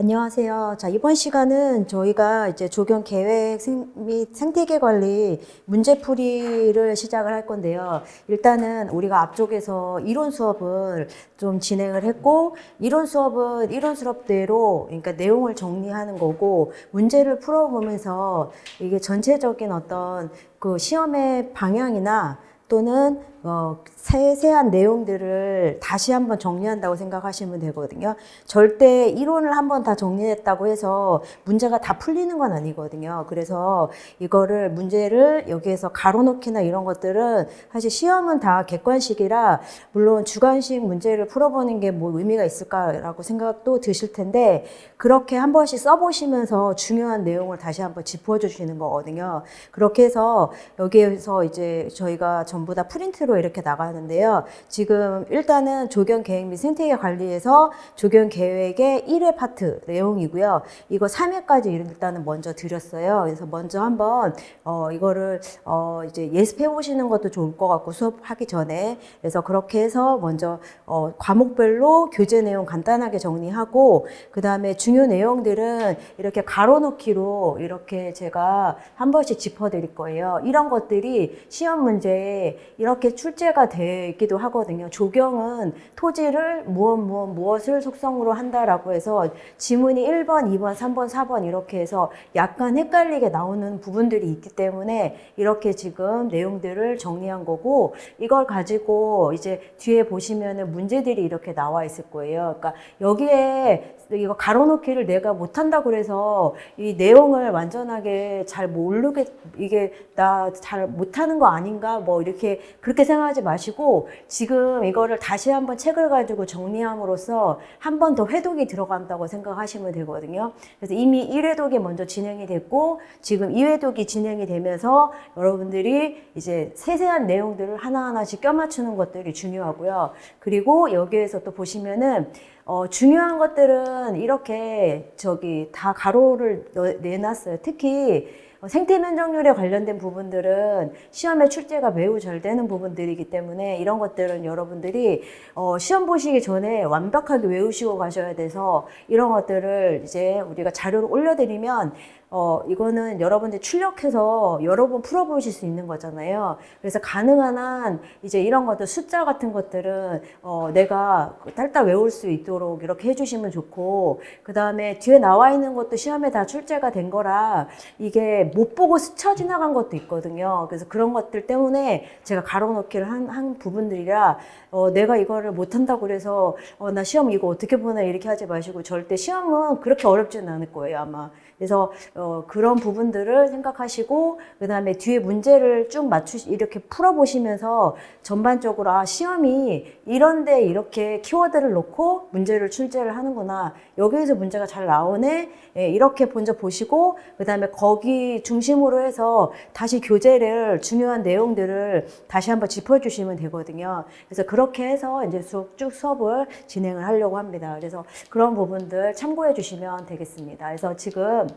안녕하세요. 자, 이번 시간은 저희가 이제 조경 계획 및 생태계 관리 문제풀이를 시작을 할 건데요. 일단은 우리가 앞쪽에서 이론 수업을 좀 진행을 했고, 이론 수업은 이론 수업대로, 그러니까 내용을 정리하는 거고, 문제를 풀어보면서 이게 전체적인 어떤 그 시험의 방향이나 또는 세세한 내용들을 다시 한번 정리한다고 생각하시면 되거든요. 절대 이론을 한번 다 정리했다고 해서 문제가 다 풀리는 건 아니거든요. 그래서 이거를 문제를 여기에서 가로놓기나 이런 것들은 사실 시험은 다 객관식이라 물론 주관식 문제를 풀어보는 게 뭐 의미가 있을까라고 생각도 드실 텐데 그렇게 한 번씩 써보시면서 중요한 내용을 다시 한번 짚어주시는 거거든요. 그렇게 해서 여기에서 이제 저희가 전부 다 프린트로 이렇게 나가는데요. 지금 일단은 조경 계획 및 생태계 관리에서 조경 계획의 1회 파트 내용이고요. 이거 3회까지 일단은 먼저 드렸어요. 그래서 먼저 한번 이거를 이제 예습해 보시는 것도 좋을 것 같고 수업하기 전에. 그래서 그렇게 해서 먼저 과목별로 교재 내용 간단하게 정리하고 그다음에 중요 내용들은 이렇게 가로놓기로 이렇게 제가 한 번씩 짚어 드릴 거예요. 이런 것들이 시험 문제에 이렇게 출제가 되기도 하거든요. 조경은 토지를 무엇을 속성으로 한다라고 해서 지문이 1번, 2번, 3번, 4번 이렇게 해서 약간 헷갈리게 나오는 부분들이 있기 때문에 이렇게 지금 내용들을 정리한 거고 이걸 가지고 이제 뒤에 보시면은 문제들이 이렇게 나와 있을 거예요. 그러니까 여기에 이거 가로놓기를 내가 못한다고 그래서 이 내용을 완전하게 잘 모르게 이게 나 잘 못하는 거 아닌가 뭐 이렇게 그렇게 생각하지 마시고 지금 이거를 다시 한번 책을 가지고 정리함으로써 한 번 더 회독이 들어간다고 생각하시면 되거든요. 그래서 이미 1회독이 먼저 진행이 됐고 지금 2회독이 진행이 되면서 여러분들이 이제 세세한 내용들을 하나하나씩 껴맞추는 것들이 중요하고요. 그리고 여기에서 또 보시면은 중요한 것들은 이렇게 다 가로를 내놨어요. 특히 생태 면적률에 관련된 부분들은 시험에 출제가 매우 잘 되는 부분들이기 때문에 이런 것들은 여러분들이 시험 보시기 전에 완벽하게 외우시고 가셔야 돼서 이런 것들을 이제 우리가 자료를 올려드리면 이거는 여러분들 출력해서 여러 번 풀어보실 수 있는 거잖아요. 그래서 가능한 한 이제 이런 것들 숫자 같은 것들은 내가 딸딸 외울 수 있도록 이렇게 해주시면 좋고 그 다음에 뒤에 나와 있는 것도 시험에 다 출제가 된 거라 이게 못 보고 스쳐 지나간 것도 있거든요. 그래서 그런 것들 때문에 제가 가로놓기를 한 부분들이라 내가 이거를 못한다고 그래서 나 시험 이거 어떻게 보나 이렇게 하지 마시고 절대 시험은 그렇게 어렵지는 않을 거예요 아마. 그래서 그런 부분들을 생각하시고 그 다음에 뒤에 문제를 쭉 이렇게 풀어보시면서 전반적으로 시험이 이런데 이렇게 키워드를 놓고 문제를 출제를 하는구나 여기에서 문제가 잘 나오네 이렇게 먼저 보시고 그 다음에 거기 중심으로 해서 다시 교재를 중요한 내용들을 다시 한번 짚어주시면 되거든요. 그래서 그렇게 해서 이제 쭉 수업을 진행을 하려고 합니다. 그래서 그런 부분들 참고해 주시면 되겠습니다. 그래서 지금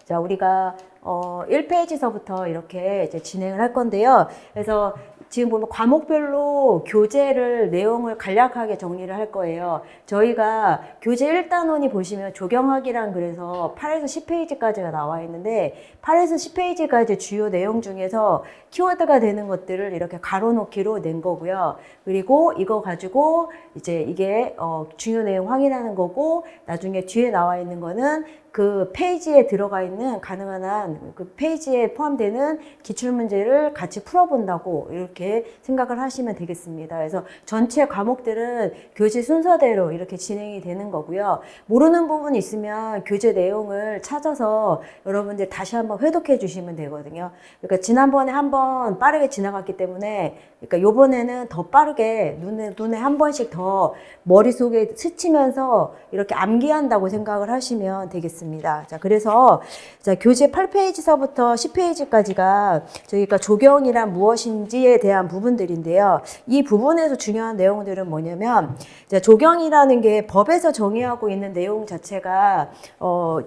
자, 우리가 1페이지서부터 이렇게 이제 진행을 할 건데요. 그래서 지금 보면 과목별로 교재를 내용을 간략하게 정리를 할 거예요. 저희가 교재 1단원이 보시면 조경학이랑 그래서 8에서 10페이지까지가 나와 있는데 8에서 10페이지까지 주요 내용 중에서 키워드가 되는 것들을 이렇게 가로놓기로 낸 거고요. 그리고 이거 가지고 이제 이게 중요 내용 확인하는 거고 나중에 뒤에 나와 있는 거는 그 페이지에 들어가 있는 가능한 한 그 페이지에 포함되는 기출문제를 같이 풀어본다고 이렇게 생각을 하시면 되겠습니다. 그래서 전체 과목들은 교재 순서대로 이렇게 진행이 되는 거고요. 모르는 부분이 있으면 교재 내용을 찾아서 여러분들 다시 한번 회독해 주시면 되거든요. 그러니까 지난번에 한번 빠르게 지나갔기 때문에 그러니까 요번에는 더 빠르게 눈에 한 번씩 더 머릿속에 스치면서 이렇게 암기한다고 생각을 하시면 되겠습니다. 자, 그래서 자, 교재 8페이지 8페이지서부터 10페이지까지가 저희가 조경이란 무엇인지에 대한 부분들인데요. 이 부분에서 중요한 내용들은 뭐냐면 조경이라는 게 법에서 정의하고 있는 내용 자체가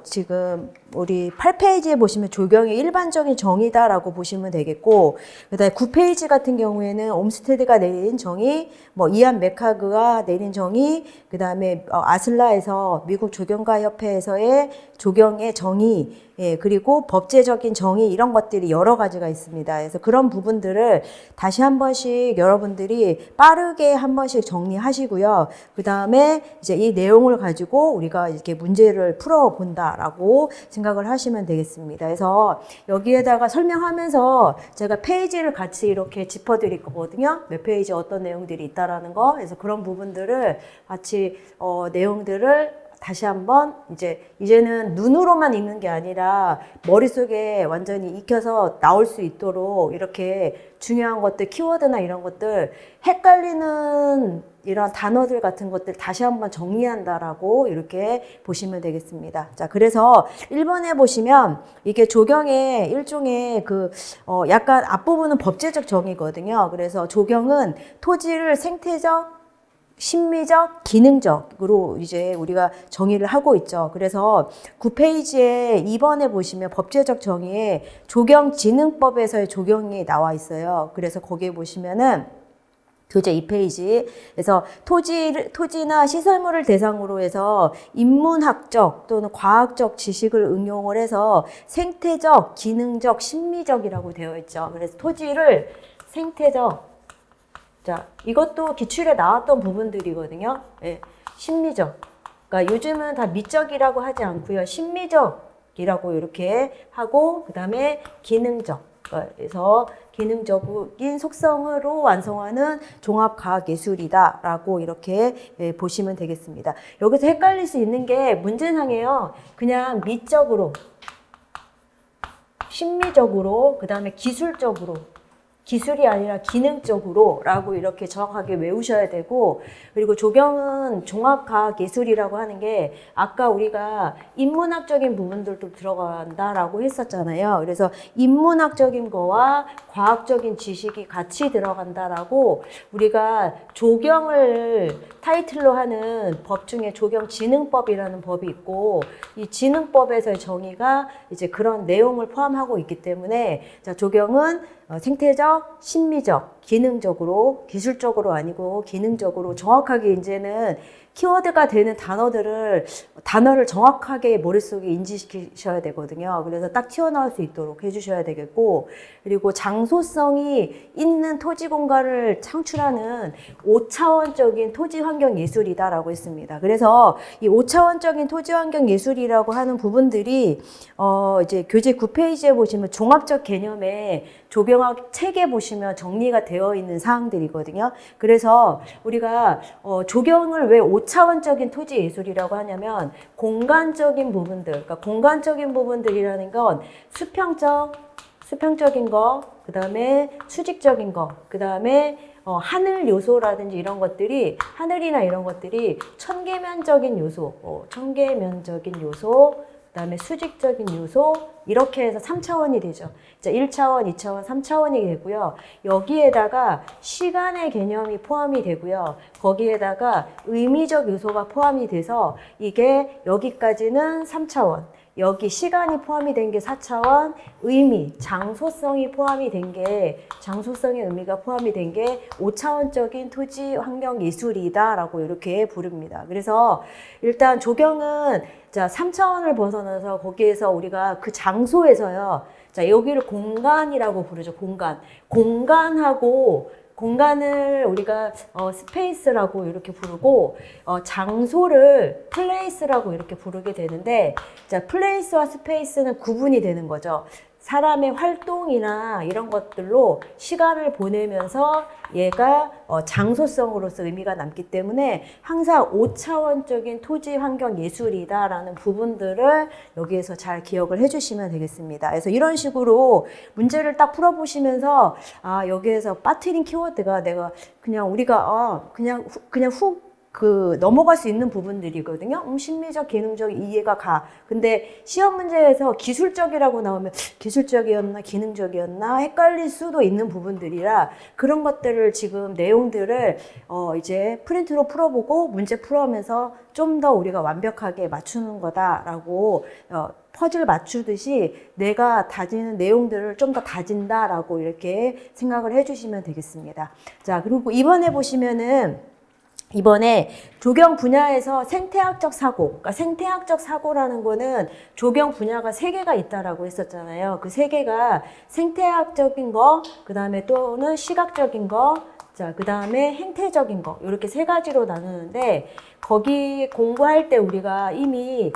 지금 우리 8페이지에 보시면 조경의 일반적인 정의다라고 보시면 되겠고, 그다음에 9페이지 같은 경우에는 옴스테드가 내린 정의, 뭐 이안 맥하그가 내린 정의, 그다음에 아슬라에서 미국 조경가 협회에서의 조경의 정의, 예, 그리고 법제적인 정의 이런 것들이 여러 가지가 있습니다. 그래서 그런 부분들을 다시 한 번씩 여러분들이 빠르게 한 번씩 정리하시고요. 그 다음에 이제 이 내용을 가지고 우리가 이렇게 문제를 풀어본다라고 생각을 하시면 되겠습니다. 그래서 여기에다가 설명하면서 제가 페이지를 같이 이렇게 짚어드릴 거거든요. 몇 페이지 어떤 내용들이 있다라는 거. 그래서 그런 부분들을 같이 내용들을 다시 한번 이제는 눈으로만 읽는 게 아니라 머릿속에 완전히 익혀서 나올 수 있도록 이렇게 중요한 것들, 키워드나 이런 것들, 헷갈리는 이런 단어들 같은 것들 다시 한번 정리한다라고 이렇게 보시면 되겠습니다. 자, 그래서 1번에 보시면 이게 조경의 일종의 약간 앞부분은 법제적 정의거든요. 그래서 조경은 토지를 생태적, 심미적, 기능적으로 이제 우리가 정의를 하고 있죠. 그래서 9페이지에 2번에 보시면 법제적 정의에 조경진흥법에서의 조경이 나와 있어요. 그래서 거기에 보시면은 교재 2페이지. 그래서 토지나 시설물을 대상으로 해서 인문학적 또는 과학적 지식을 응용을 해서 생태적, 기능적, 심미적이라고 되어 있죠. 그래서 토지를 생태적, 자, 이것도 기출에 나왔던 부분들이거든요. 예, 심미적. 그러니까 요즘은 다 미적이라고 하지 않고요. 심미적이라고 이렇게 하고, 그 다음에 기능적. 그래서 기능적인 속성으로 완성하는 종합과학예술이다라고 이렇게 보시면 되겠습니다. 여기서 헷갈릴 수 있는 게 문제상이에요. 그냥 미적으로, 심미적으로, 그 다음에 기술적으로, 기술이 아니라 기능적으로 라고 이렇게 정확하게 외우셔야 되고, 그리고 조경은 종합과학예술이라고 하는 게 아까 우리가 인문학적인 부분들도 들어간다라고 했었잖아요. 그래서 인문학적인 거와 과학적인 지식이 같이 들어간다라고 우리가 조경을 타이틀로 하는 법 중에 조경진흥법이라는 법이 있고, 이 진흥법에서의 정의가 이제 그런 내용을 포함하고 있기 때문에 자, 조경은 생태적, 심미적, 기능적으로, 기술적으로 아니고 기능적으로 정확하게 이제는 키워드가 되는 단어를 정확하게 머릿속에 인지시키셔야 되거든요. 그래서 딱 튀어나올 수 있도록 해주셔야 되겠고, 그리고 장소성이 있는 토지 공간을 창출하는 5차원적인 토지 환경 예술이다라고 했습니다. 그래서 이 5차원적인 토지 환경 예술이라고 하는 부분들이 이제 교재 9페이지에 보시면 종합적 개념의 조경학 책에 보시면 정리가 되어 있는 사항들이거든요. 그래서 우리가 조경을 왜 5차원적인 토지 예술이라고 하냐면 공간적인 부분들, 그러니까 공간적인 부분들이라는 건 수평적인 거, 그 다음에 수직적인 거, 그 다음에 하늘 요소라든지 이런 것들이, 하늘이나 이런 것들이 천계면적인 요소, 그 다음에 수직적인 요소, 이렇게 해서 3차원이 되죠. 1차원, 2차원, 3차원이 되고요. 여기에다가 시간의 개념이 포함이 되고요. 거기에다가 의미적 요소가 포함이 돼서 이게 여기까지는 3차원, 여기 시간이 포함이 된 게 4차원, 의미, 장소성이 포함이 된 게, 장소성의 의미가 포함이 된 게 5차원적인 토지 환경 예술이다라고 이렇게 부릅니다. 그래서 일단 조경은 자, 3차원을 벗어나서 거기에서 우리가 그 장소에서요. 자, 여기를 공간이라고 부르죠. 공간을 우리가 스페이스라고 이렇게 부르고 장소를 플레이스라고 이렇게 부르게 되는데, 자, 플레이스와 스페이스는 구분이 되는 거죠. 사람의 활동이나 이런 것들로 시간을 보내면서 얘가 장소성으로서 의미가 남기 때문에 항상 5차원적인 토지 환경 예술이다라는 부분들을 여기에서 잘 기억을 해주시면 되겠습니다. 그래서 이런 식으로 문제를 딱 풀어보시면서 여기에서 빠뜨린 키워드가 내가 그냥 우리가 그냥 훅 넘어갈 수 있는 부분들이거든요. 심리적, 기능적 이해가 가. 근데 시험 문제에서 기술적이라고 나오면 기술적이었나, 기능적이었나 헷갈릴 수도 있는 부분들이라 그런 것들을 지금 내용들을 이제 프린트로 풀어보고 문제 풀어오면서 좀 더 우리가 완벽하게 맞추는 거다라고 퍼즐 맞추듯이 내가 다지는 내용들을 좀 더 다진다라고 이렇게 생각을 해주시면 되겠습니다. 자, 그리고 이번에 보시면은 이번에 조경 분야에서 생태학적 사고, 그러니까 생태학적 사고라는 거는 조경 분야가 3개가 있다라고 했었잖아요. 그 3개가 생태학적인 거, 그 다음에 또는 시각적인 거, 자, 그 다음에 행태적인 거, 이렇게 3가지로 나누는데, 거기 공부할 때 우리가 이미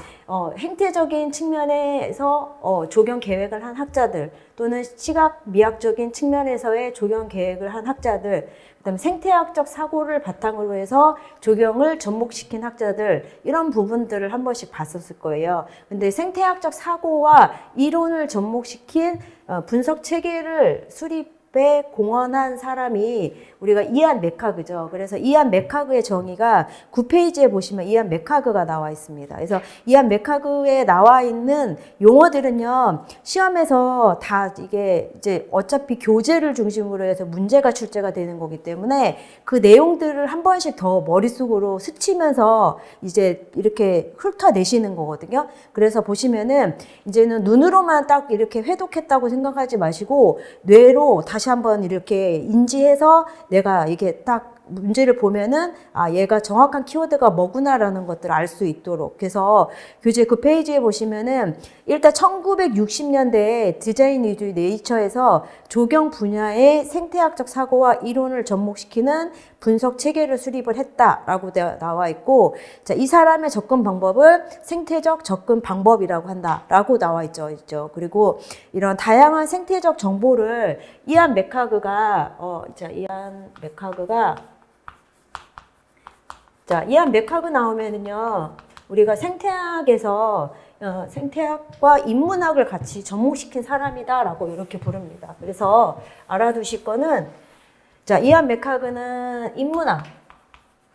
행태적인 측면에서 조경 계획을 한 학자들, 또는 시각 미학적인 측면에서의 조경 계획을 한 학자들, 그다음에 생태학적 사고를 바탕으로 해서 조경을 접목시킨 학자들, 이런 부분들을 한 번씩 봤었을 거예요. 근데 생태학적 사고와 이론을 접목시킨 분석 체계를 수립에 공헌한 사람이 우리가 이안 맥하그죠. 그래서 이안 맥하그의 정의가 9페이지에 보시면 이안 맥하그가 나와 있습니다. 그래서 이안 맥하그에 나와 있는 용어들은요, 시험에서 다 이게 이제 어차피 교재를 중심으로 해서 문제가 출제가 되는 거기 때문에 그 내용들을 한 번씩 더 머릿속으로 스치면서 이제 이렇게 훑어내시는 거거든요. 그래서 보시면은 이제는 눈으로만 딱 이렇게 회독했다고 생각하지 마시고 뇌로 다시 한번 이렇게 인지해서 내가 이게 딱 문제를 보면은 얘가 정확한 키워드가 뭐구나라는 것들을 알 수 있도록. 그래서 교재 9페이지에 보시면은 일단 1960년대에 디자인 위주의 네이처에서 조경 분야의 생태학적 사고와 이론을 접목시키는 분석 체계를 수립을 했다라고 나와 있고, 자, 이 사람의 접근 방법을 생태적 접근 방법이라고 한다라고 나와 있죠. 그리고 이런 다양한 생태적 정보를 이안 맥하그가 이안 맥하그 나오면은요, 우리가 생태학에서 생태학과 인문학을 같이 접목시킨 사람이다라고 이렇게 부릅니다. 그래서 알아두실 거는, 자, 이안 맥하그는 인문학,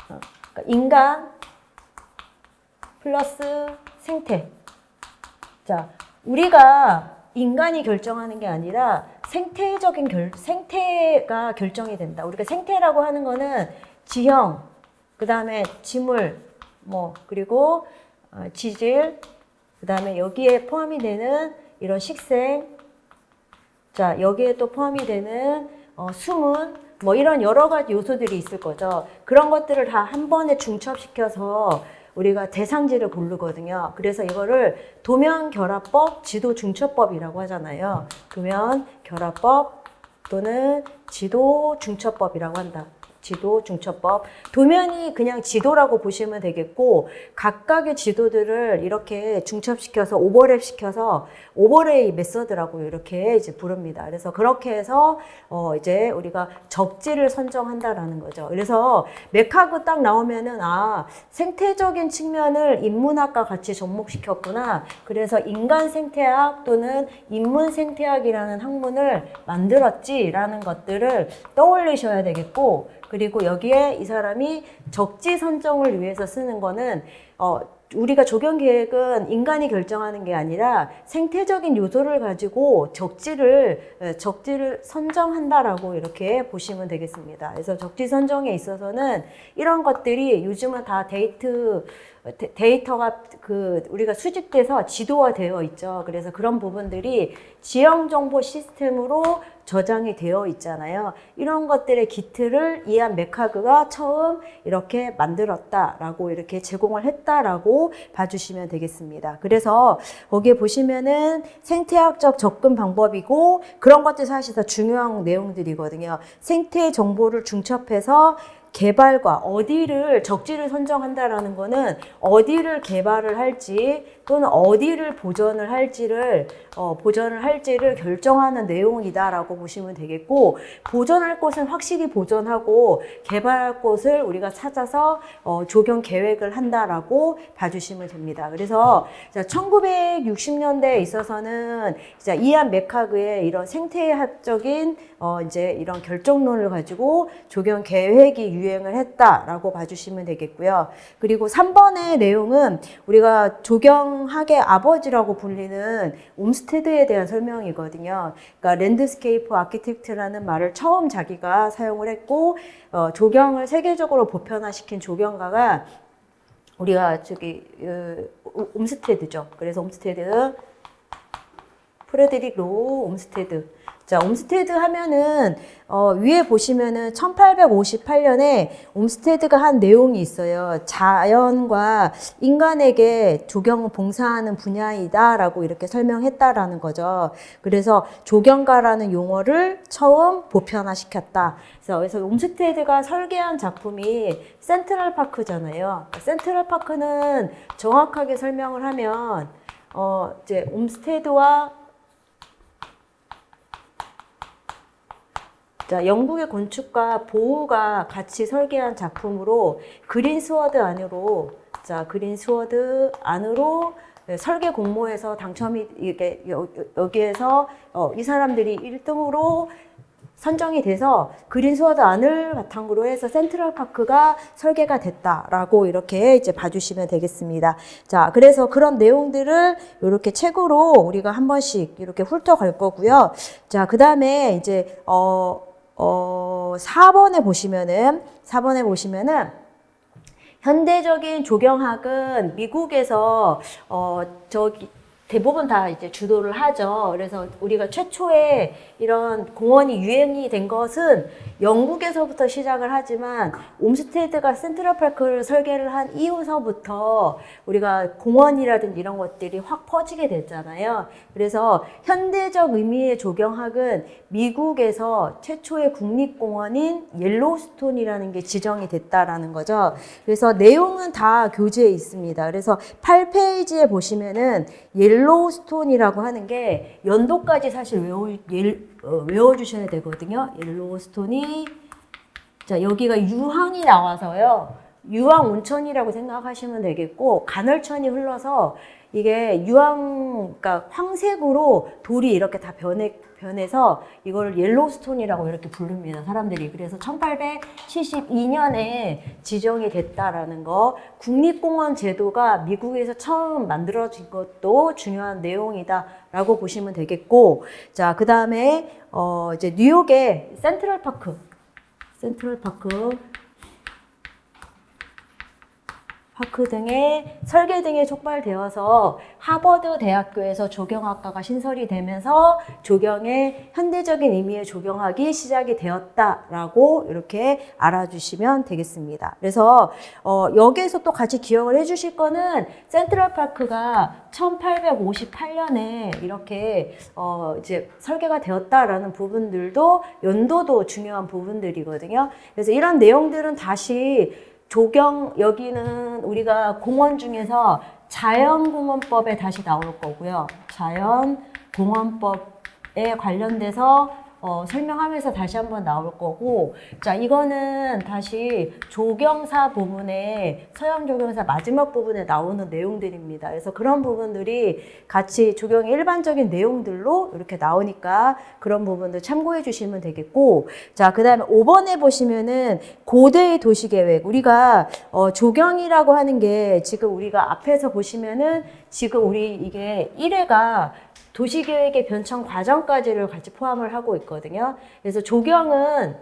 그러니까 인간 플러스 생태. 자, 우리가 인간이 결정하는 게 아니라 생태가 결정이 된다. 우리가 생태라고 하는 거는 지형, 그 다음에 지물, 그리고 지질, 그 다음에 여기에 포함이 되는 이런 식생, 자, 여기에 또 포함이 되는 수문, 이런 여러 가지 요소들이 있을 거죠. 그런 것들을 다 한 번에 중첩시켜서 우리가 대상지를 고르거든요. 그래서 이거를 도면결합법, 지도중첩법이라고 하잖아요. 도면결합법 또는 지도중첩법이라고 한다. 지도중첩법. 도면이 그냥 지도라고 보시면 되겠고, 각각의 지도들을 이렇게 중첩시켜서 오버랩 시켜서 오버레이 메서드라고 이렇게 이제 부릅니다. 그래서 그렇게 해서 이제 우리가 적지를 선정한다라는 거죠. 그래서 맥하그 딱 나오면은 생태적인 측면을 인문학과 같이 접목시켰구나. 그래서 인간 생태학 또는 인문 생태학이라는 학문을 만들었지라는 것들을 떠올리셔야 되겠고, 그리고 여기에 이 사람이 적지 선정을 위해서 쓰는 거는 우리가 조경 계획은 인간이 결정하는 게 아니라 생태적인 요소를 가지고 적지를 선정한다라고 이렇게 보시면 되겠습니다. 그래서 적지 선정에 있어서는 이런 것들이 요즘은 다 데이터가 우리가 수집돼서 지도화되어 있죠. 그래서 그런 부분들이 지형정보 시스템으로 저장이 되어 있잖아요. 이런 것들의 기틀을 이안 맥하그가 처음 이렇게 만들었다라고 이렇게 제공을 했다라고 봐주시면 되겠습니다. 그래서 거기에 보시면은 생태학적 접근 방법이고 그런 것들이 사실 더 중요한 내용들이거든요. 생태 정보를 중첩해서 개발과 어디를 적지를 선정한다라는 거는 어디를 개발을 할지 또는 어디를 보전을 할지를 결정하는 내용이다라고 보시면 되겠고, 보전할 곳은 확실히 보전하고 개발할 곳을 우리가 찾아서 조경 계획을 한다라고 봐주시면 됩니다. 그래서 1960년대에 있어서는 이안 맥하그의 이런 생태학적인 이제 이런 결정론을 가지고 조경 계획이 유행을 했다라고 봐주시면 되겠고요. 그리고 3번의 내용은 우리가 조경학의 아버지라고 불리는 옴스테드에 대한 설명이거든요. 그러니까 랜드스케이프 아키텍트라는 말을 처음 자기가 사용을 했고 조경을 세계적으로 보편화시킨 조경가가 우리가 저기 옴스테드죠. 그래서 옴스테드 프레드릭 로우 옴스테드. 자, 옴스테드 하면은 위에 보시면은 1858년에 옴스테드가 한 내용이 있어요. 자연과 인간에게 조경을 봉사하는 분야이다라고 이렇게 설명했다라는 거죠. 그래서 조경가라는 용어를 처음 보편화시켰다. 그래서 옴스테드가 설계한 작품이 센트럴파크잖아요. 센트럴파크는 정확하게 설명을 하면 이제 옴스테드와 자, 영국의 건축가 보우가 같이 설계한 작품으로 그린스워드 안으로 설계 공모에서 당첨이 이게 여기에서 이 사람들이 1등으로 선정이 돼서 그린스워드 안을 바탕으로 해서 센트럴파크가 설계가 됐다라고 이렇게 이제 봐주시면 되겠습니다. 자, 그래서 그런 내용들을 이렇게 책으로 우리가 한 번씩 이렇게 훑어갈 거고요. 자, 그 다음에 이제 4번에 보시면은 현대적인 조경학은 미국에서 대부분 다 이제 주도를 하죠. 그래서 우리가 최초에 이런 공원이 유행이 된 것은 영국에서부터 시작을 하지만 옴스테드가 센트럴파크를 설계를 한 이후서부터 우리가 공원이라든지 이런 것들이 확 퍼지게 됐잖아요. 그래서 현대적 의미의 조경학은 미국에서 최초의 국립공원인 옐로우스톤이라는 게 지정이 됐다라는 거죠. 그래서 내용은 다 교재에 있습니다. 그래서 8페이지에 보시면은 옐로우스톤이라고 하는 게 연도까지 사실 외워주셔야 되거든요. 옐로우스톤이 자 여기가 유황이 나와서요. 유황 온천이라고 생각하시면 되겠고 간헐천이 흘러서 이게 그러니까 황색으로 돌이 이렇게 다 변해서 이걸 옐로우스톤이라고 이렇게 부릅니다. 사람들이. 그래서 1872년에 지정이 됐다라는 거. 국립공원 제도가 미국에서 처음 만들어진 것도 중요한 내용이다라고 보시면 되겠고, 자, 그 다음에 이제 뉴욕의 센트럴파크 등의 설계 등에 촉발되어서 하버드 대학교에서 조경학과가 신설이 되면서 조경의 현대적인 의미의 조경학이 시작이 되었다라고 이렇게 알아주시면 되겠습니다. 그래서 여기에서 또 같이 기억을 해주실 거는 센트럴파크가 1858년에 이렇게 이제 설계가 되었다라는 부분들도 연도도 중요한 부분들이거든요. 그래서 이런 내용들은 다시 여기는 우리가 공원 중에서 자연공원법에 다시 나올 거고요. 자연공원법에 관련돼서 설명하면서 다시 한번 나올 거고, 자, 이거는 다시 조경사 부분에, 서양 조경사 마지막 부분에 나오는 내용들입니다. 그래서 그런 부분들이 같이 조경의 일반적인 내용들로 이렇게 나오니까 그런 부분들 참고해 주시면 되겠고, 자, 그 다음에 5번에 보시면은 고대의 도시계획. 우리가 조경이라고 하는 게 지금 우리가 앞에서 보시면은 지금 우리 이게 1회가 도시계획의 변천 과정까지를 같이 포함을 하고 있거든요. 그래서 조경은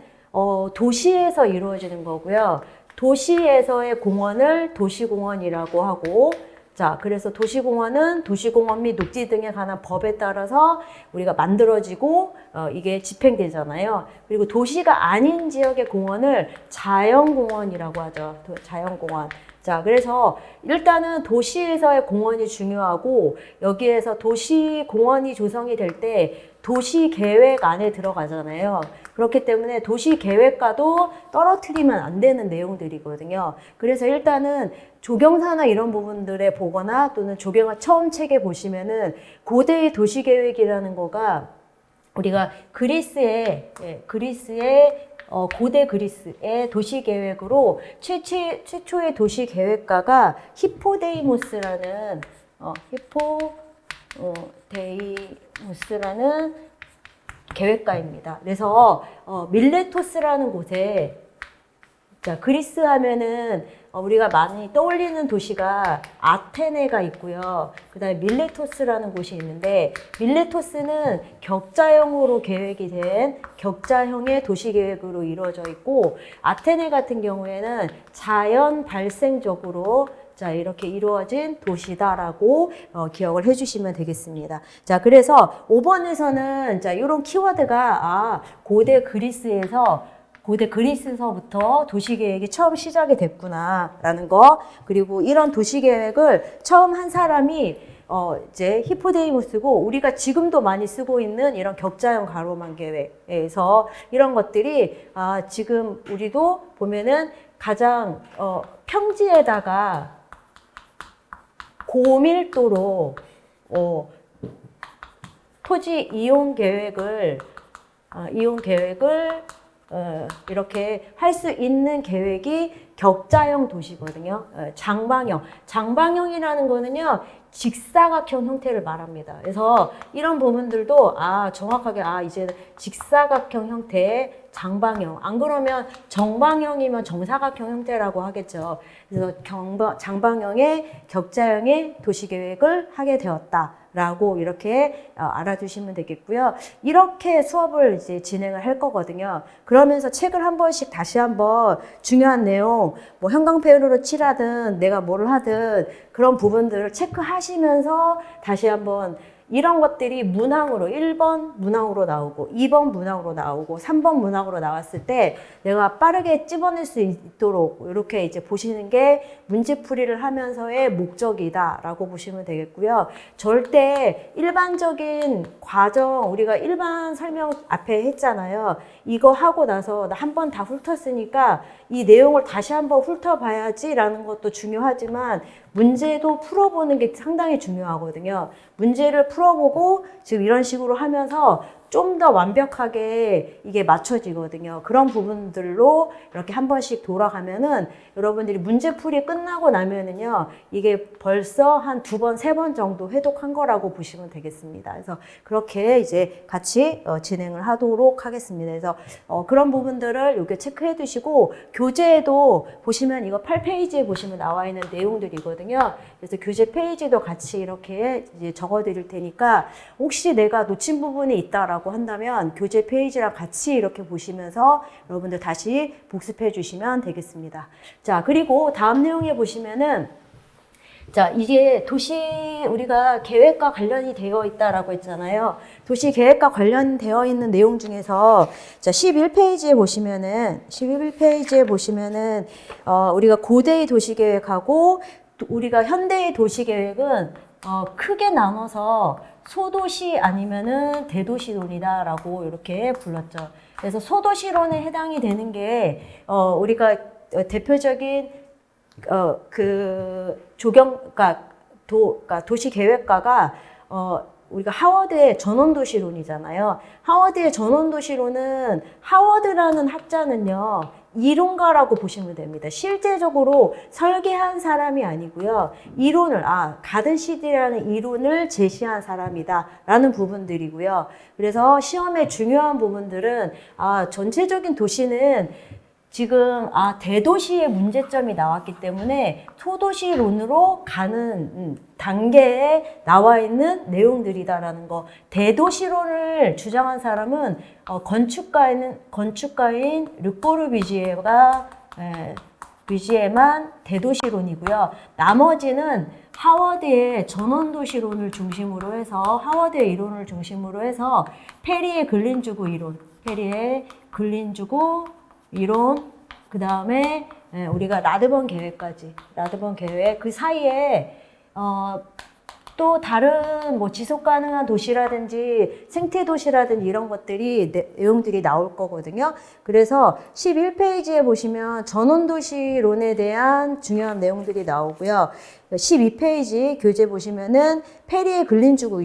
도시에서 이루어지는 거고요. 도시에서의 공원을 도시공원이라고 하고, 자, 그래서 도시공원은 도시공원 및 녹지 등에 관한 법에 따라서 우리가 만들어지고 이게 집행되잖아요. 그리고 도시가 아닌 지역의 공원을 자연공원이라고 하죠. 자연공원. 자, 그래서 일단은 도시에서의 공원이 중요하고 여기에서 도시공원이 조성이 될 때 도시계획 안에 들어가잖아요. 그렇기 때문에 도시계획과도 떨어뜨리면 안 되는 내용들이거든요. 그래서 일단은 조경사나 이런 부분들에 보거나 또는 조경화 처음 책에 보시면은 고대의 도시계획이라는 거가 우리가 그리스의 고대 그리스의 도시계획으로 최초의 도시계획가가 히포데이모스라는 계획가입니다. 그래서 밀레토스라는 곳에 자, 그리스 하면은 우리가 많이 떠올리는 도시가 아테네가 있고요. 그 다음에 밀레토스라는 곳이 있는데, 밀레토스는 격자형으로 계획이 된 격자형의 도시 계획으로 이루어져 있고, 아테네 같은 경우에는 자연 발생적으로 자, 이렇게 이루어진 도시다라고 기억을 해주시면 되겠습니다. 자, 그래서 5번에서는 자, 이런 키워드가 고대 그리스서부터 도시계획이 처음 시작이 됐구나라는 거, 그리고 이런 도시계획을 처음 한 사람이 이제 히포데이무스고, 우리가 지금도 많이 쓰고 있는 이런 격자형 가로망 계획에서 이런 것들이 지금 우리도 보면은 가장 평지에다가 고밀도로 토지 이용 계획을 이렇게 할 수 있는 계획이 격자형 도시거든요. 장방형이라는 거는요, 직사각형 형태를 말합니다. 그래서 이런 부분들도 정확하게 이제 직사각형 형태의 장방형, 안 그러면 정방형이면 정사각형 형태라고 하겠죠. 그래서 장방형의 격자형의 도시계획을 하게 되었다라고 이렇게 알아두시면 되겠고요. 이렇게 수업을 이제 진행을 할 거거든요. 그러면서 책을 한 번씩 다시 한번 중요한 내용, 뭐 형광펜으로 칠하든 내가 뭐를 하든 그런 부분들을 체크하시면서 다시 한번 이런 것들이 문항으로 1번 문항으로 나오고 2번 문항으로 나오고 3번 문항으로 나왔을 때 내가 빠르게 찝어낼 수 있도록 이렇게 이제 보시는 게 문제풀이를 하면서의 목적이다라고 보시면 되겠고요. 절대 일반적인 과정, 우리가 일반 설명 앞에 했잖아요. 이거 하고 나서 나 한 번 다 훑었으니까 이 내용을 다시 한번 훑어봐야지 라는 것도 중요하지만, 문제도 풀어보는 게 상당히 중요하거든요. 문제를 풀어보고 지금 이런 식으로 하면서 좀 더 완벽하게 이게 맞춰지거든요. 그런 부분들로 이렇게 한 번씩 돌아가면은 여러분들이 문제풀이 끝나고 나면은요, 이게 벌써 한 2번, 3번 정도 회독한 거라고 보시면 되겠습니다. 그래서 그렇게 이제 같이 진행을 하도록 하겠습니다. 그래서 그런 부분들을 이렇게 체크해 두시고, 교재에도 보시면 이거 8페이지에 보시면 나와 있는 내용들이거든요. 그래서 교재 페이지도 같이 이렇게 이제 적어 드릴 테니까, 혹시 내가 놓친 부분이 있다라고 한다면 교재 페이지랑 같이 이렇게 보시면서 여러분들 다시 복습해 주시면 되겠습니다. 자, 그리고 다음 내용에 보시면은, 자, 이게 도시 우리가 계획과 관련이 되어 있다라고 했잖아요. 도시 계획과 관련되어 있는 내용 중에서 자, 11페이지에 보시면은 우리가 고대의 도시 계획하고 우리가 현대의 도시 계획은 크게 나눠서 소도시 아니면은 대도시론이다라고 이렇게 불렀죠. 그래서 소도시론에 해당이 되는 게 우리가 대표적인 그러니까 도시 계획가가 우리가 하워드의 전원도시론이잖아요. 하워드의 전원도시론은, 하워드라는 학자는요, 이론가라고 보시면 됩니다. 실제적으로 설계한 사람이 아니고요. 이론을, 가든시티라는 이론을 제시한 사람이다라는 부분들이고요. 그래서 시험에 중요한 부분들은, 전체적인 도시는 지금 대도시의 문제점이 나왔기 때문에 소도시론으로 가는 단계에 나와 있는 내용들이다라는 거. 대도시론을 주장한 사람은 건축가인 르꼬르 비지에만 대도시론이고요. 나머지는 하워드의 전원도시론을 중심으로 해서, 하워드의 이론을 중심으로 해서 페리의 근린주구 이론, 그 다음에 우리가 라드번 계획까지, 라드번 계획, 그 사이에 또 다른 뭐 지속 가능한 도시라든지 생태 도시라든지 이런 것들이 내용들이 나올 거거든요. 그래서 11페이지에 보시면 전원도시론에 대한 중요한 내용들이 나오고요. 12페이지 교재 보시면은 페리의 근린주구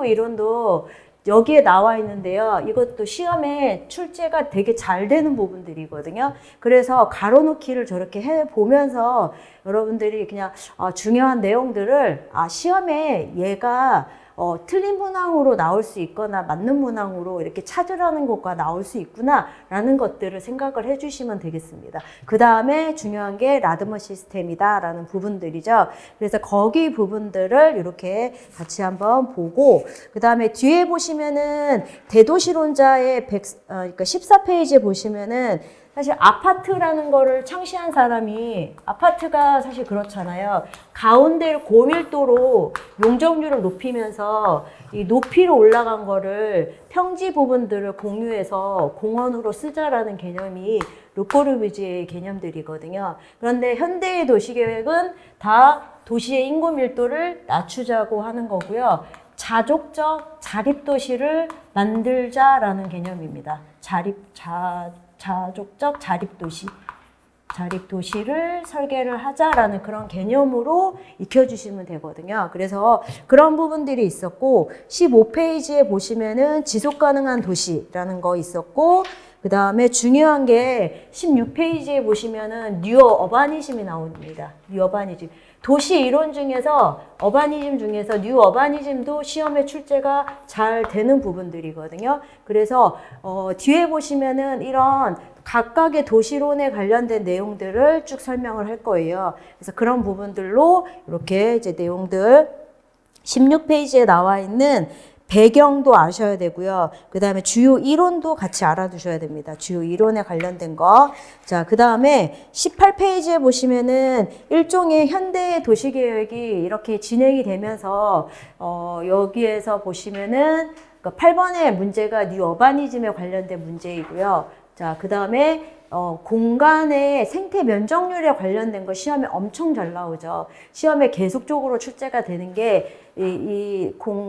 이론도 여기에 나와 있는데요. 이것도 시험에 출제가 되게 잘 되는 부분들이거든요. 그래서 가로놓기를 저렇게 해보면서 여러분들이 그냥 중요한 내용들을 시험에 얘가 틀린 문항으로 나올 수 있거나 맞는 문항으로 이렇게 찾으라는 것과 나올 수 있구나라는 것들을 생각을 해주시면 되겠습니다. 그 다음에 중요한 게 라드머 시스템이다라는 부분들이죠. 그래서 거기 부분들을 이렇게 같이 한번 보고 그 다음에 뒤에 보시면은 대도시론자의 그러니까 14페이지에 보시면은 사실 아파트라는 거를 창시한 사람이 아파트가 사실 그렇잖아요. 가운데를 고밀도로 용적률을 높이면서 이 높이로 올라간 거를 평지 부분들을 공유해서 공원으로 쓰자라는 개념이 르꼬르비지의 개념들이거든요. 그런데 현대의 도시계획은 다 도시의 인구 밀도를 낮추자고 하는 거고요. 자족적 자립도시를 만들자라는 개념입니다. 자족적 자립도시. 자립도시를 설계를 하자라는 그런 개념으로 익혀주시면 되거든요. 그래서 그런 부분들이 있었고 15페이지에 보시면은 지속가능한 도시라는 거 있었고 그 다음에 중요한 게 16페이지에 보시면은 뉴 어바니즘이 나옵니다. 뉴 어바니즘. 도시 이론 중에서 어바니즘 중에서 뉴 어바니즘도 시험에 출제가 잘 되는 부분들이거든요. 그래서 뒤에 보시면은 이런 각각의 도시론에 관련된 내용들을 쭉 설명을 할 거예요. 그래서 그런 부분들로 이렇게 이제 내용들 16페이지에 나와 있는 배경도 아셔야 되고요. 그 다음에 주요 이론도 같이 알아두셔야 됩니다. 주요 이론에 관련된 거. 자, 그 다음에 18페이지에 보시면은 일종의 현대 도시계획이 이렇게 진행이 되면서, 여기에서 보시면은 8번의 문제가 뉴 어바니즘에 관련된 문제이고요. 자, 그 다음에 공간의 생태 면적률에 관련된 거 시험에 엄청 잘 나오죠. 시험에 계속적으로 출제가 되는 게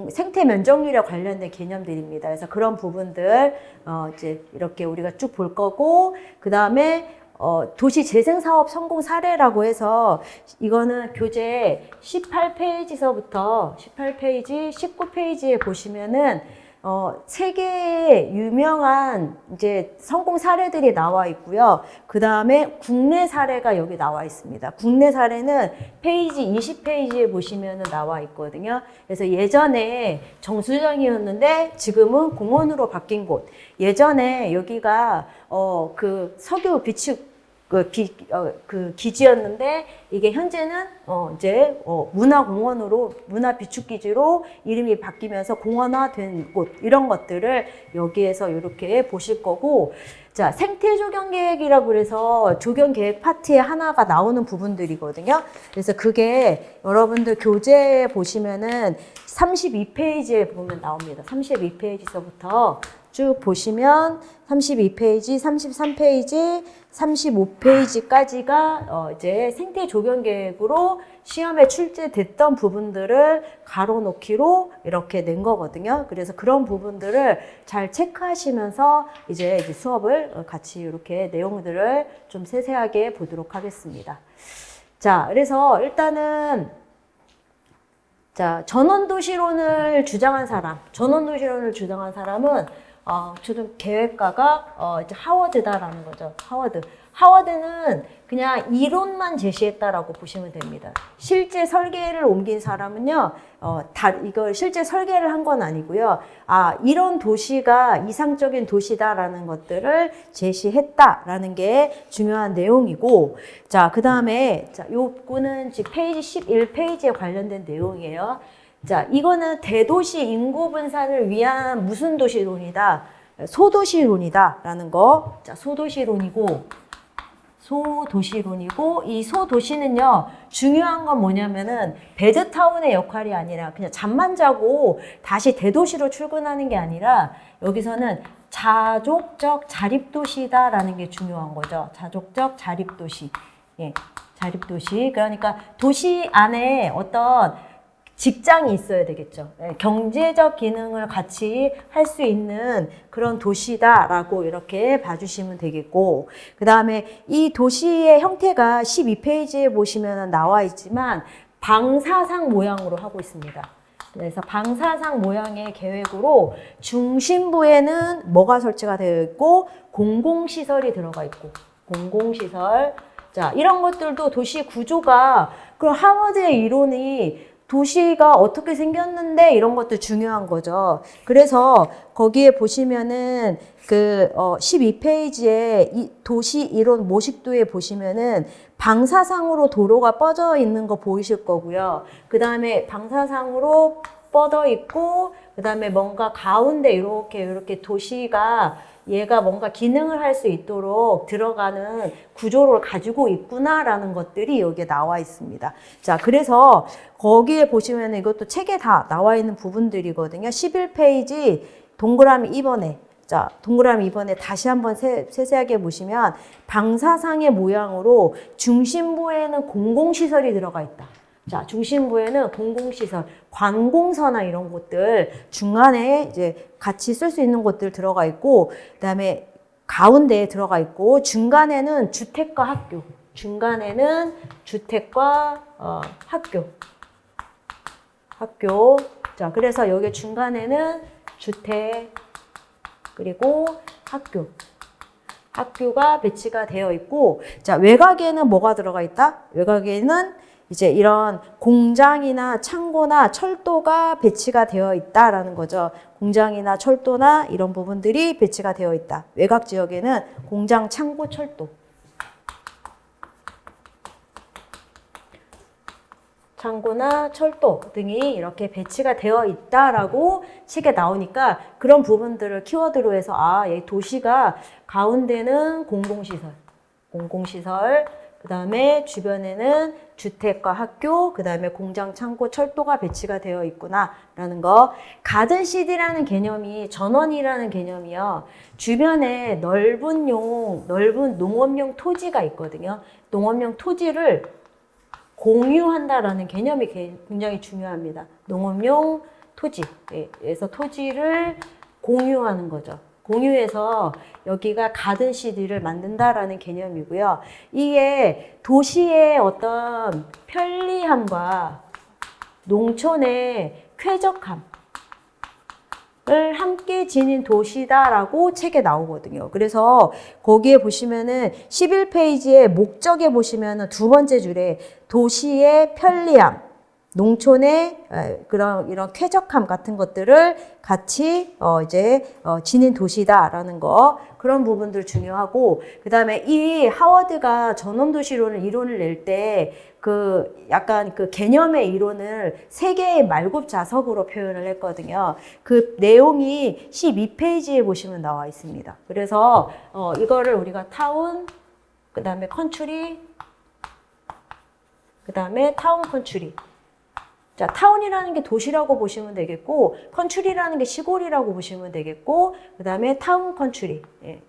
생태 면적률에 관련된 개념들입니다. 그래서 그런 부분들 이제 이렇게 우리가 쭉 볼 거고 그 다음에 도시 재생 사업 성공 사례라고 해서 이거는 교재 18페이지서부터 18페이지, 19페이지에 보시면은 세계의 유명한 이제 성공 사례들이 나와 있고요. 그 다음에 국내 사례가 여기 나와 있습니다. 국내 사례는 페이지 20페이지에 보시면 나와 있거든요. 그래서 예전에 정수장이었는데 지금은 공원으로 바뀐 곳. 예전에 여기가 그 석유 비축 그 기지였는데 이게 현재는 이제 문화공원으로 문화 비축기지로 이름이 바뀌면서 공원화된 곳 이런 것들을 여기에서 이렇게 보실 거고 자 생태 조경 계획이라고 그래서 조경 계획 파트에 하나가 나오는 부분들이거든요. 그래서 그게 여러분들 교재 보시면은 32페이지에 보면 나옵니다. 32페이지서부터 쭉 보시면 32페이지, 33페이지, 35페이지까지가 이제 생태 조경 계획으로 시험에 출제됐던 부분들을 가로놓기로 이렇게 낸 거거든요. 그래서 그런 부분들을 잘 체크하시면서 이제 수업을 같이 이렇게 내용들을 좀 세세하게 보도록 하겠습니다. 자, 그래서 일단은 자, 전원도시론을 주장한 사람은 지금 계획가가 이제 하워드다라는 거죠. 하워드는 그냥 이론만 제시했다라고 보시면 됩니다. 실제 설계를 옮긴 사람은요, 이걸 실제 설계를 한 건 아니고요. 이런 도시가 이상적인 도시다라는 것들을 제시했다라는 게 중요한 내용이고, 자, 그 다음에, 자, 요거는 지금 페이지 11페이지에 관련된 내용이에요. 자, 이거는 대도시 인구 분산을 위한 무슨 도시론이다? 소도시론이다. 라는 거. 자, 소도시론이고, 이 소도시는요, 중요한 건 뭐냐면은, 베드타운의 역할이 아니라 그냥 잠만 자고 다시 대도시로 출근하는 게 아니라, 여기서는 자족적 자립도시다라는 게 중요한 거죠. 자족적 자립도시. 예, 자립도시. 그러니까 도시 안에 어떤 직장이 있어야 되겠죠. 경제적 기능을 같이 할 수 있는 그런 도시다라고 이렇게 봐주시면 되겠고 그 다음에 이 도시의 형태가 12페이지에 보시면 나와 있지만 방사상 모양으로 하고 있습니다. 그래서 방사상 모양의 계획으로 중심부에는 뭐가 설치가 되어 있고 공공시설이 들어가 있고 공공시설 자 이런 것들도 도시 구조가 그럼 하버드의 이론이 도시가 어떻게 생겼는데 이런 것도 중요한 거죠. 그래서 거기에 보시면은 그 12페이지에 이 도시 이론 모식도에 보시면은 방사상으로 도로가 뻗어 있는 거 보이실 거고요. 그 다음에 방사상으로 뻗어 있고 그 다음에 뭔가 가운데 이렇게 도시가 얘가 뭔가 기능을 할 수 있도록 들어가는 구조를 가지고 있구나라는 것들이 여기에 나와 있습니다. 자, 그래서 거기에 보시면 이것도 책에 다 나와 있는 부분들이거든요. 11페이지 동그라미 2번에 자, 동그라미 2번에 다시 한번 세세하게 보시면 방사상의 모양으로 중심부에는 공공시설이 들어가 있다. 자, 중심부에는 공공시설, 관공서나 이런 곳들, 중간에 이제 같이 쓸 수 있는 곳들 들어가 있고, 그 다음에 가운데에 들어가 있고, 중간에는 주택과 학교, 중간에는 주택과 학교. 자, 그래서 여기 중간에는 주택, 그리고 학교가 배치가 되어 있고, 자, 외곽에는 뭐가 들어가 있다? 외곽에는 이제 이런 공장이나 창고나 철도가 배치가 되어 있다라는 거죠. 공장이나 철도나 이런 부분들이 배치가 되어 있다. 외곽 지역에는 공장, 창고, 철도. 창고나 철도 등이 이렇게 배치가 되어 있다라고 책에 나오니까 그런 부분들을 키워드로 해서 이 도시가 가운데는 공공시설, 그 다음에 주변에는 주택과 학교, 그 다음에 공장, 창고, 철도가 배치가 되어 있구나라는 거. 가든시티라는 개념이 전원이라는 개념이요. 주변에 넓은 농업용 토지가 있거든요. 농업용 토지를 공유한다라는 개념이 굉장히 중요합니다. 농업용 토지에서 토지를 공유하는 거죠. 공유해서 여기가 가든시티를 만든다라는 개념이고요. 이게 도시의 어떤 편리함과 농촌의 쾌적함을 함께 지닌 도시다라고 책에 나오거든요. 그래서 거기에 보시면은 11페이지의 목적에 보시면은 두 번째 줄에 도시의 편리함, 농촌의 이런 쾌적함 같은 것들을 같이 지닌 도시다라는 거, 그런 부분들 중요하고, 그 다음에 이 하워드가 전원도시론을 이론을 낼 때 약간 그 개념의 이론을 세 개의 말굽 자석으로 표현을 했거든요. 그 내용이 12페이지에 보시면 나와 있습니다. 그래서 이거를 우리가 타운, 그 다음에 컨트리, 그 다음에 타운 컨트리. 자, 타운이라는 게 도시라고 보시면 되겠고, 컨트리라는 게 시골이라고 보시면 되겠고, 그 다음에 타운 컨트리.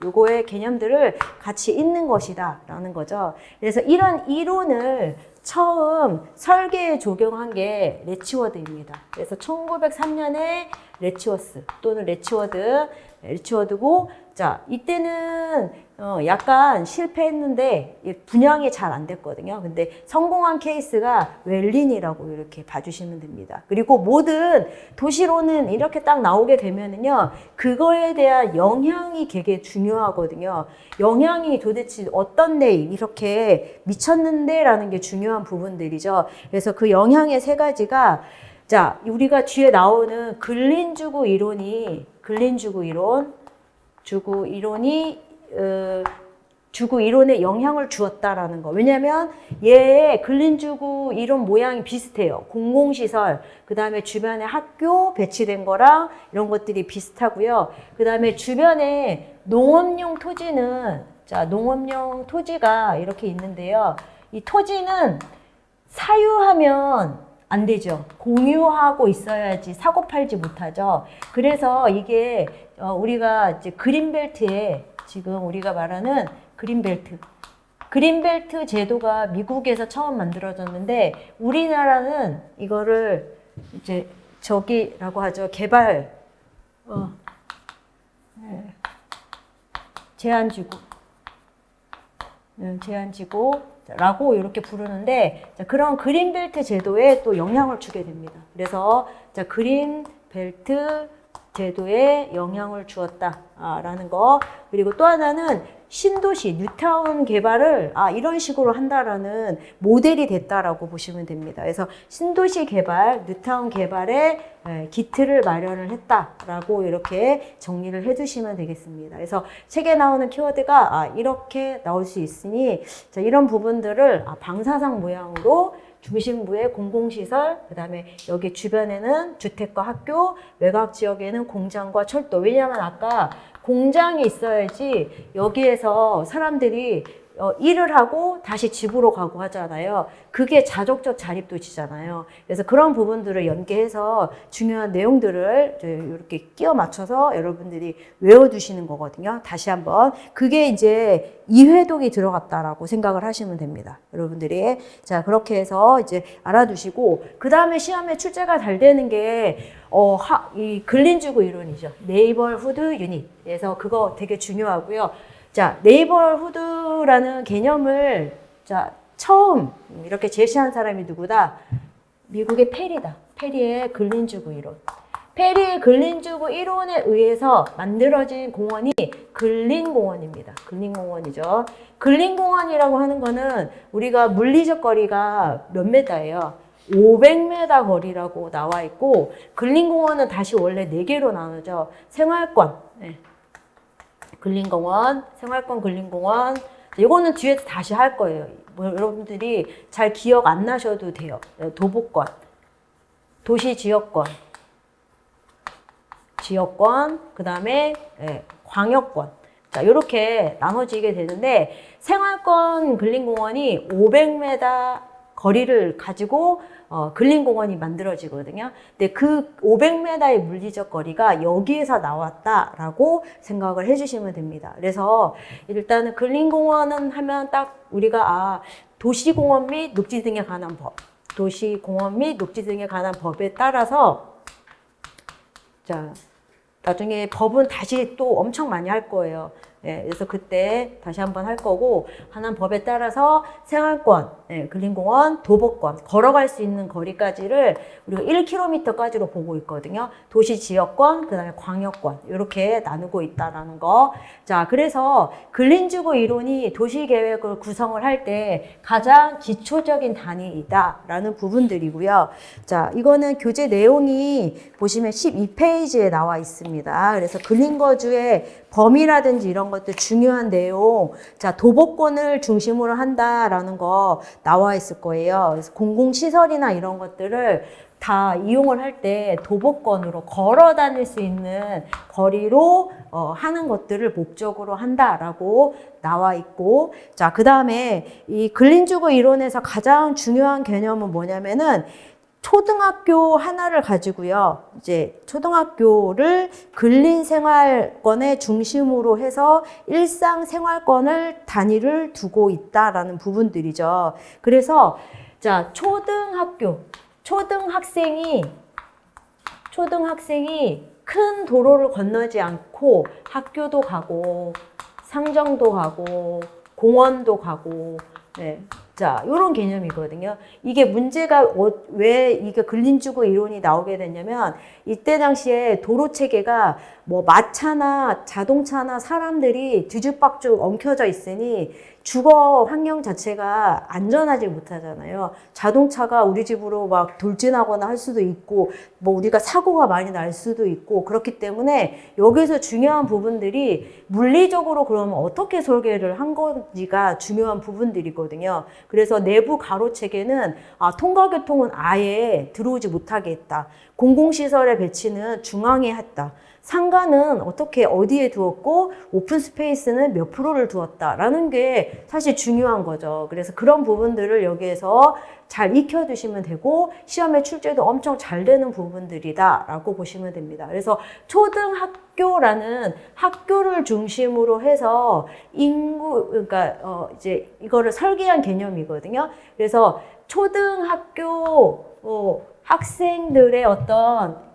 요거의 개념들을 같이 있는 것이다 라는 거죠. 그래서 이런 이론을 처음 설계에 적용한 게 레치워드입니다. 그래서 1903년에 레치워스 또는 레치워드고, 자, 이때는 약간 실패했는데 분양이 잘 안 됐거든요. 근데 성공한 케이스가 웰린이라고 이렇게 봐주시면 됩니다. 그리고 모든 도시로는 이렇게 딱 나오게 되면은요, 그거에 대한 영향이 되게 중요하거든요. 영향이 도대체 어떤 데 이렇게 미쳤는데 라는 게 중요한 부분들이죠. 그래서 그 영향의 세 가지가, 자, 우리가 뒤에 나오는 근린주구 이론이 주구 이론에 영향을 주었다라는 거. 왜냐면 얘의 근린주구 이론 모양이 비슷해요. 공공시설, 그 다음에 주변에 학교 배치된 거랑 이런 것들이 비슷하고요. 그 다음에 주변에 농업용 토지는, 자, 농업용 토지가 이렇게 있는데요. 이 토지는 사유하면 안 되죠. 공유하고 있어야지 사고 팔지 못하죠. 그래서 이게 우리가 이제 그린벨트에 지금 우리가 말하는 그린벨트 제도가 미국에서 처음 만들어졌는데, 우리나라는 이거를 이제 저기라고 하죠. 개발 제한지구라고 이렇게 부르는데, 자, 그런 그린벨트 제도에 또 영향을 주게 됩니다. 그래서 자, 그린벨트 제도에 영향을 주었다라는 거. 그리고 또 하나는 신도시, 뉴타운 개발을 이런 식으로 한다라는 모델이 됐다라고 보시면 됩니다. 그래서 신도시 개발, 뉴타운 개발의 기틀을 마련을 했다라고 이렇게 정리를 해주시면 되겠습니다. 그래서 책에 나오는 키워드가 이렇게 나올 수 있으니 자, 이런 부분들을 방사상 모양으로 중심부에 공공시설, 그 다음에 여기 주변에는 주택과 학교, 외곽 지역에는 공장과 철도. 왜냐하면 아까 공장이 있어야지 여기에서 사람들이 일을 하고 다시 집으로 가고 하잖아요. 그게 자족적 자립도시잖아요. 그래서 그런 부분들을 연계해서 중요한 내용들을 이렇게 끼워 맞춰서 여러분들이 외워두시는 거거든요. 다시 한번. 그게 이제 이회독이 들어갔다라고 생각을 하시면 됩니다. 여러분들이. 자, 그렇게 해서 이제 알아두시고, 그 다음에 시험에 출제가 잘 되는 게, 이 근린주거 이론이죠. 네이버후드 유닛. 그래서 그거 되게 중요하고요. 자, 네이버후드라는 개념을 처음 이렇게 제시한 사람이 누구다? 미국의 페리다. 페리의 근린주거 이론. 페리의 근린주거 이론에 의해서 만들어진 공원이 근린공원입니다. 근린공원이죠. 근린공원이라고 하는 거는 우리가 물리적 거리가 몇 메다예요? 500m 거리라고 나와 있고, 근린공원은 다시 원래 4개로 나누죠. 생활권. 네. 근린공원, 생활권 근린공원. 이거는 뒤에서 다시 할 거예요. 여러분들이 잘 기억 안 나셔도 돼요. 도보권, 도시지역권, 지역권, 그 다음에 광역권. 자, 이렇게 나눠지게 되는데, 생활권 근린공원이 500m 거리를 가지고 근린공원이 만들어지거든요. 근데 그 500m의 물리적 거리가 여기에서 나왔다라고 생각을 해주시면 됩니다. 그래서 일단은 근린공원은 하면 딱 우리가 도시공원 및 녹지 등에 관한 법, 도시공원 및 녹지 등에 관한 법에 따라서 자, 나중에 법은 다시 또 엄청 많이 할 거예요. 그래서 그때 다시 한번 할 거고, 하는 법에 따라서 생활권, 근린공원, 도보권, 걸어갈 수 있는 거리까지를 우리가 1km까지로 보고 있거든요. 도시 지역권, 그 다음에 광역권, 이렇게 나누고 있다라는 거. 자, 그래서 근린주거 이론이 도시계획을 구성을 할 때 가장 기초적인 단위이다라는 부분들이고요. 자, 이거는 교재 내용이 보시면 12페이지에 나와 있습니다. 그래서 근린거주의 범위라든지 이런 것들 중요한 내용, 자, 도보권을 중심으로 한다라는 거 나와 있을 거예요. 그래서 공공시설이나 이런 것들을 다 이용을 할 때 도보권으로 걸어 다닐 수 있는 거리로 하는 것들을 목적으로 한다라고 나와 있고, 자, 그 다음에 이 근린주거 이론에서 가장 중요한 개념은 뭐냐면은 초등학교 하나를 가지고요. 이제 초등학교를 근린생활권의 중심으로 해서 일상생활권을 단위를 두고 있다라는 부분들이죠. 그래서 자, 초등학생이 큰 도로를 건너지 않고 학교도 가고 상점도 가고 공원도 가고, 자, 요런 개념이거든요. 이게 문제가 왜 이게 근린주거 이론이 나오게 됐냐면, 이때 당시에 도로 체계가 뭐 마차나 자동차나 사람들이 뒤죽박죽 엉켜져 있으니 주거 환경 자체가 안전하지 못하잖아요. 자동차가 우리 집으로 막 돌진하거나 할 수도 있고, 뭐 우리가 사고가 많이 날 수도 있고, 그렇기 때문에 여기서 중요한 부분들이 물리적으로 그러면 어떻게 설계를 한 건지가 중요한 부분들이거든요. 그래서 내부 가로 체계는 통과교통은 아예 들어오지 못하게 했다. 공공시설의 배치는 중앙에 했다. 상가는 어떻게 어디에 두었고 오픈 스페이스는 몇 프로를 두었다라는 게 사실 중요한 거죠. 그래서 그런 부분들을 여기에서 잘 익혀두시면 되고, 시험에 출제도 엄청 잘 되는 부분들이다라고 보시면 됩니다. 그래서 초등학교라는 학교를 중심으로 해서 그러니까 이제 이거를 설계한 개념이거든요. 그래서 초등학교 학생들의 어떤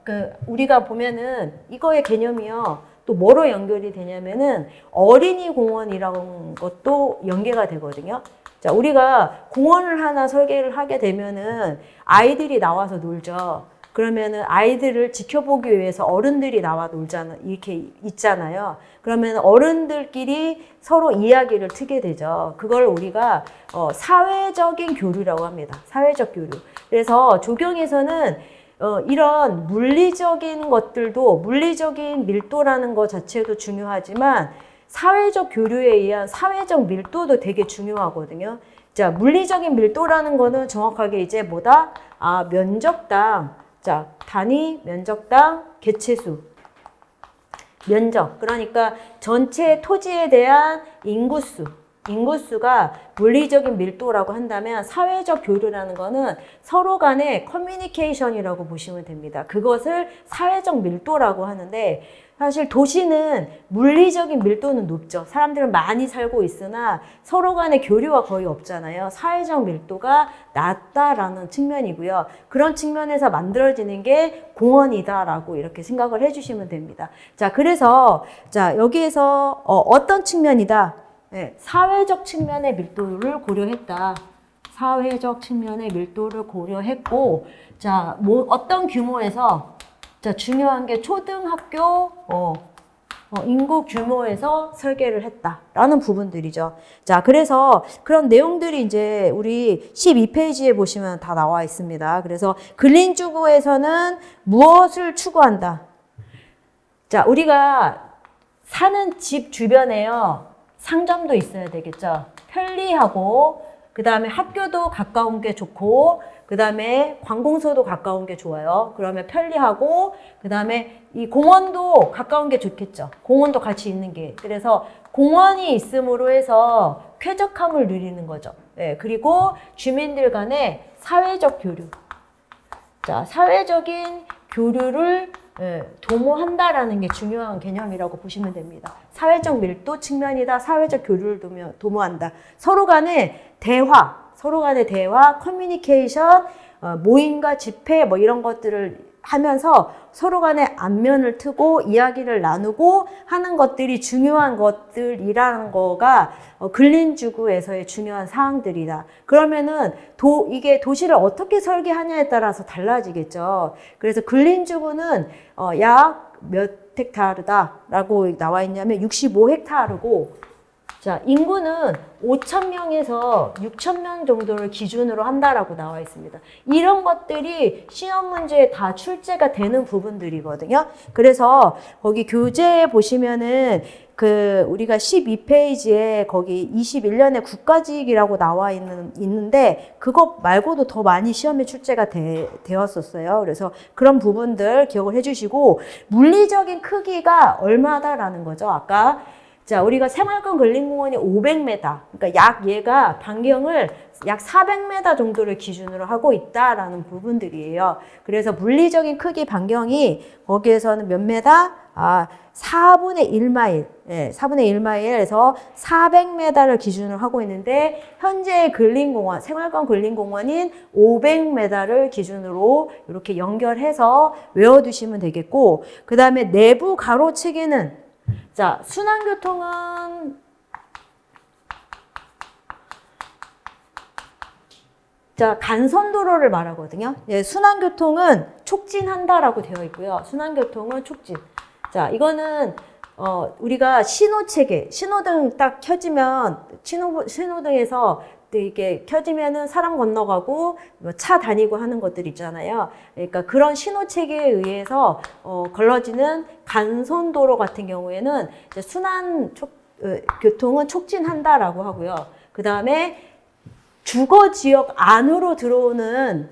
우리가 보면은 이거의 개념이요. 또 뭐로 연결이 되냐면은 어린이 공원이라는 것도 연계가 되거든요. 자, 우리가 공원을 하나 설계를 하게 되면은 아이들이 나와서 놀죠. 그러면은 아이들을 지켜보기 위해서 어른들이 나와 놀잖아, 이렇게 있잖아요. 그러면 어른들끼리 서로 이야기를 트게 되죠. 그걸 우리가 사회적인 교류라고 합니다. 사회적 교류. 그래서 조경에서는 이런 물리적인 것들도, 물리적인 밀도라는 것 자체도 중요하지만 사회적 교류에 의한 사회적 밀도도 되게 중요하거든요. 자, 물리적인 밀도라는 거는 정확하게 이제 뭐다? 면적당, 자, 단위 면적당 개체수. 면적. 그러니까 전체 토지에 대한 인구수. 인구수가 물리적인 밀도라고 한다면 사회적 교류라는 거는 서로 간의 커뮤니케이션이라고 보시면 됩니다. 그것을 사회적 밀도라고 하는데 사실 도시는 물리적인 밀도는 높죠. 사람들은 많이 살고 있으나 서로 간의 교류가 거의 없잖아요. 사회적 밀도가 낮다라는 측면이고요. 그런 측면에서 만들어지는 게 공원이다라고 이렇게 생각을 해주시면 됩니다. 자, 그래서 자 여기에서 어떤 측면이다? 네, 사회적 측면의 밀도를 고려했다. 사회적 측면의 밀도를 고려했고, 자, 어떤 규모에서, 자, 중요한 게 초등학교, 인구 규모에서 설계를 했다라는 부분들이죠. 자, 그래서 그런 내용들이 이제 우리 12페이지에 보시면 다 나와 있습니다. 그래서 근린주구에서는 무엇을 추구한다? 자, 우리가 사는 집 주변에요. 상점도 있어야 되겠죠. 편리하고 그 다음에 학교도 가까운 게 좋고 그 다음에 관공서도 가까운 게 좋아요. 그러면 편리하고 그 다음에 이 공원도 가까운 게 좋겠죠. 공원도 같이 있는 게. 그래서 공원이 있음으로 해서 쾌적함을 누리는 거죠. 네, 그리고 주민들 간의 사회적 교류. 자, 사회적인 교류를 도모한다라는 게 중요한 개념이라고 보시면 됩니다. 사회적 밀도 측면이다. 사회적 교류를 도모한다. 서로 간의 대화, 커뮤니케이션, 모임과 집회 뭐 이런 것들을 하면서 서로 간의 안면을 트고 이야기를 나누고 하는 것들이 중요한 것들이라는 거가 근린주구에서의 중요한 사항들이다. 그러면은 이게 도시를 어떻게 설계하냐에 따라서 달라지겠죠. 그래서 근린주구는 약 몇 헥타르다라고 나와 있냐면 65헥타르고 자, 인구는 5,000명에서 6,000명 정도를 기준으로 한다라고 나와 있습니다. 이런 것들이 시험 문제에 다 출제가 되는 부분들이거든요. 그래서 거기 교재에 보시면은 우리가 12페이지에 거기 21년에 국가직이라고 나와 있는데 그것 말고도 더 많이 시험에 출제가 되었었어요. 그래서 그런 부분들 기억을 해주시고 물리적인 크기가 얼마다라는 거죠. 아까 자, 우리가 생활권 근린공원이 500m, 그러니까 얘가 반경을 약 400m 정도를 기준으로 하고 있다라는 부분들이에요. 그래서 물리적인 크기 반경이 거기에서는 몇 메다? 4분의 1마일, 4분의 1마일에서 400m를 기준으로 하고 있는데 현재 근린공원, 생활권 근린공원인 500m를 기준으로 이렇게 연결해서 외워두시면 되겠고 그 다음에 내부 가로치기는 자, 순환교통은 자, 간선도로를 말하거든요. 예, 순환교통은 촉진한다라고 되어 있고요. 순환교통은 촉진. 자, 이거는 우리가 신호체계, 신호등 딱 켜지면 신호등에서 이게 켜지면은 사람 건너가고 차 다니고 하는 것들 있잖아요. 그러니까 그런 신호체계에 의해서 걸러지는 간선도로 같은 경우에는 이제 순환 교통은 촉진한다라고 하고요. 그 다음에 주거 지역 안으로 들어오는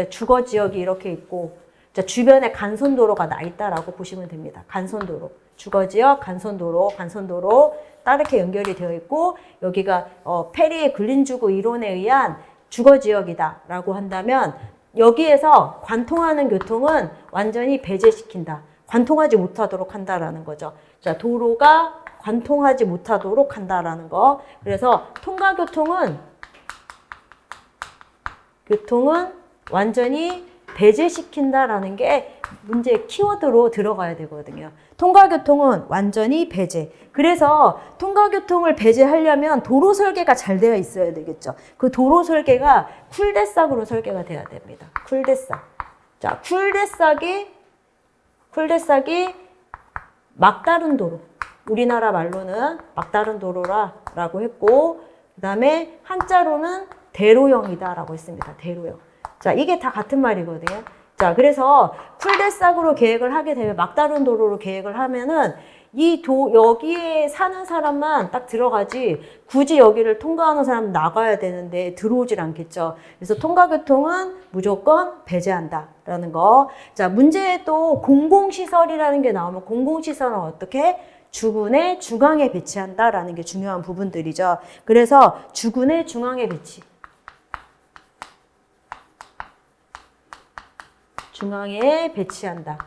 주거 지역이 이렇게 있고 주변에 간선도로가 나 있다라고 보시면 됩니다. 간선도로, 주거지역, 간선도로 딱 이렇게 연결이 되어 있고 여기가 페리의 근린주구 이론에 의한 주거지역이다라고 한다면 여기에서 관통하는 교통은 완전히 배제시킨다. 관통하지 못하도록 한다라는 거죠. 자, 도로가 관통하지 못하도록 한다라는 거. 그래서 통과교통은 완전히 배제시킨다라는 게 문제 키워드로 들어가야 되거든요. 통과교통은 완전히 배제. 그래서 통과교통을 배제하려면 도로 설계가 잘 되어 있어야 되겠죠. 그 도로 설계가 쿨데삭으로 설계가 돼야 됩니다. 쿨데삭. 자, 쿨대싹이 막다른 도로. 우리나라 말로는 막다른 도로라고 했고, 그 다음에 한자로는 대로형이다라고 했습니다. 대로형. 자, 이게 다 같은 말이거든요. 자, 그래서 쿨대싹으로 계획을 하게 되면 막다른 도로로 계획을 하면은 여기에 사는 사람만 딱 들어가지 굳이 여기를 통과하는 사람 나가야 되는데 들어오질 않겠죠. 그래서 통과교통은 무조건 배제한다라는 거. 자, 문제에 또 공공시설이라는 게 나오면 공공시설은 어떻게? 주군의 중앙에 배치한다라는 게 중요한 부분들이죠. 그래서 주군의 중앙에 배치. 중앙에 배치한다.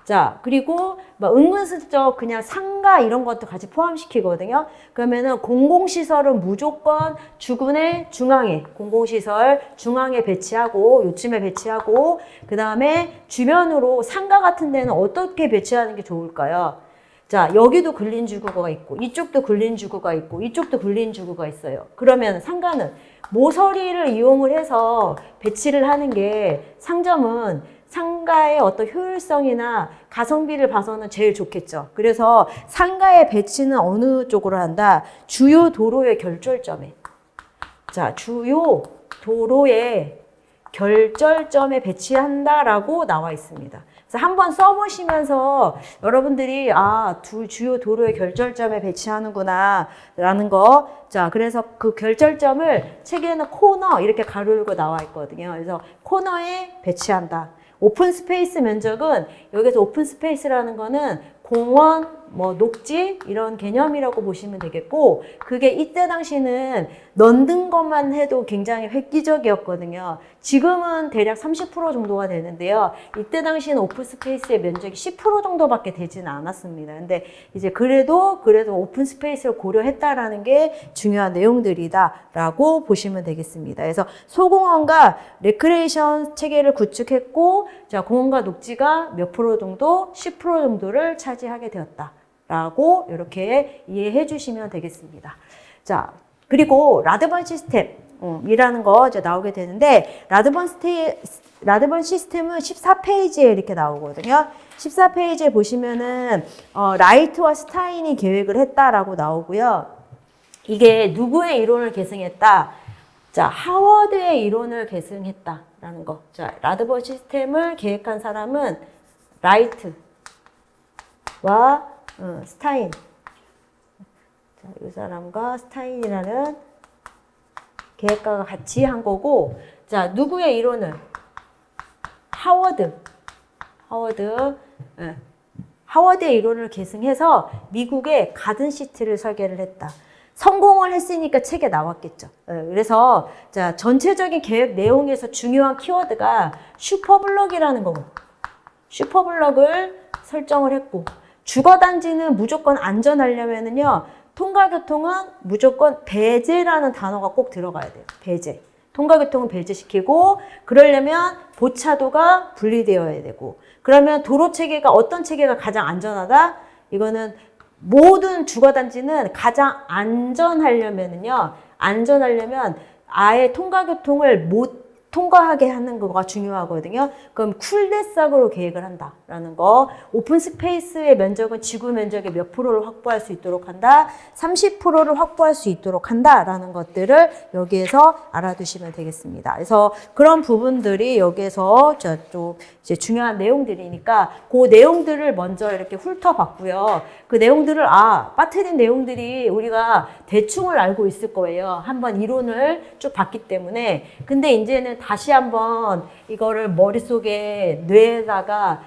자, 그리고 뭐 은근슬쩍 그냥 상가 이런 것도 같이 포함시키거든요. 그러면은 공공시설은 무조건 주군의 중앙에, 공공시설 중앙에 배치하고, 요쯤에 배치하고, 그 다음에 주변으로 상가 같은 데는 어떻게 배치하는 게 좋을까요? 자, 여기도 근린주거가 있고, 이쪽도 근린주거가 있고, 이쪽도 근린주거가 있어요. 그러면 상가는 모서리를 이용을 해서 배치를 하는 게 상점은 상가의 어떤 효율성이나 가성비를 봐서는 제일 좋겠죠. 그래서 상가의 배치는 어느 쪽으로 한다? 주요 도로의 결절점에. 자, 주요 도로의 결절점에 배치한다라고 나와 있습니다. 그래서 한번 써보시면서 여러분들이 주요 도로의 결절점에 배치하는구나 라는 거. 자, 그래서 그 결절점을 책에는 코너 이렇게 가로열고 나와 있거든요. 그래서 코너에 배치한다. 오픈 스페이스 면적은 여기서 오픈 스페이스라는 거는 공원, 뭐 녹지 이런 개념이라고 보시면 되겠고, 그게 이때 당시는 넣는 것만 해도 굉장히 획기적이었거든요. 지금은 대략 30% 정도가 되는데요. 이때 당시는 오픈 스페이스의 면적이 10% 정도밖에 되지는 않았습니다. 근데 이제 그래도 오픈 스페이스를 고려했다라는 게 중요한 내용들이다라고 보시면 되겠습니다. 그래서 소공원과 레크레이션 체계를 구축했고, 자, 공원과 녹지가 몇 프로 정도? 10% 정도를 차지하게 되었다. 라고 이렇게 이해해 주시면 되겠습니다. 자, 그리고 라드번 시스템이라는 거 이제 나오게 되는데, 라드번 시스템은 14페이지에 이렇게 나오거든요. 14페이지에 보시면은, 라이트와 스타인이 계획을 했다라고 나오고요. 이게 누구의 이론을 계승했다? 자, 하워드의 이론을 계승했다라는 거. 자, 라드번 시스템을 계획한 사람은 라이트와 스타인. 자, 이 사람과 스타인이라는 계획가가 같이 한 거고, 자, 누구의 이론을? 하워드의 이론을 계승해서 미국의 가든시티를 설계를 했다. 성공을 했으니까 책에 나왔겠죠. 그래서 자, 전체적인 계획 내용에서 중요한 키워드가 슈퍼블럭이라는 거고, 슈퍼블럭을 설정을 했고, 주거단지는 무조건 안전하려면은요, 통과교통은 무조건 배제라는 단어가 꼭 들어가야 돼요. 배제. 통과교통은 배제시키고, 그러려면 보차도가 분리되어야 되고, 그러면 도로 체계가 어떤 체계가 가장 안전하다? 이거는 모든 주거단지는 가장 안전하려면 아예 통과교통을 못 통과하게 하는 거가 중요하거든요. 그럼 쿨대싹으로 계획을 한다라는 거. 오픈 스페이스의 면적은 지구 면적의 몇 프로를 확보할 수 있도록 한다. 30%를 확보할 수 있도록 한다라는 것들을 여기에서 알아두시면 되겠습니다. 그래서 그런 부분들이 여기에서 좀 이제 중요한 내용들이니까 그 내용들을 먼저 이렇게 훑어봤고요. 그 내용들을 빠뜨린 내용들이 우리가 대충을 알고 있을 거예요. 한번 이론을 쭉 봤기 때문에. 근데 이제는 다시 한번 이거를 머릿속에 뇌에다가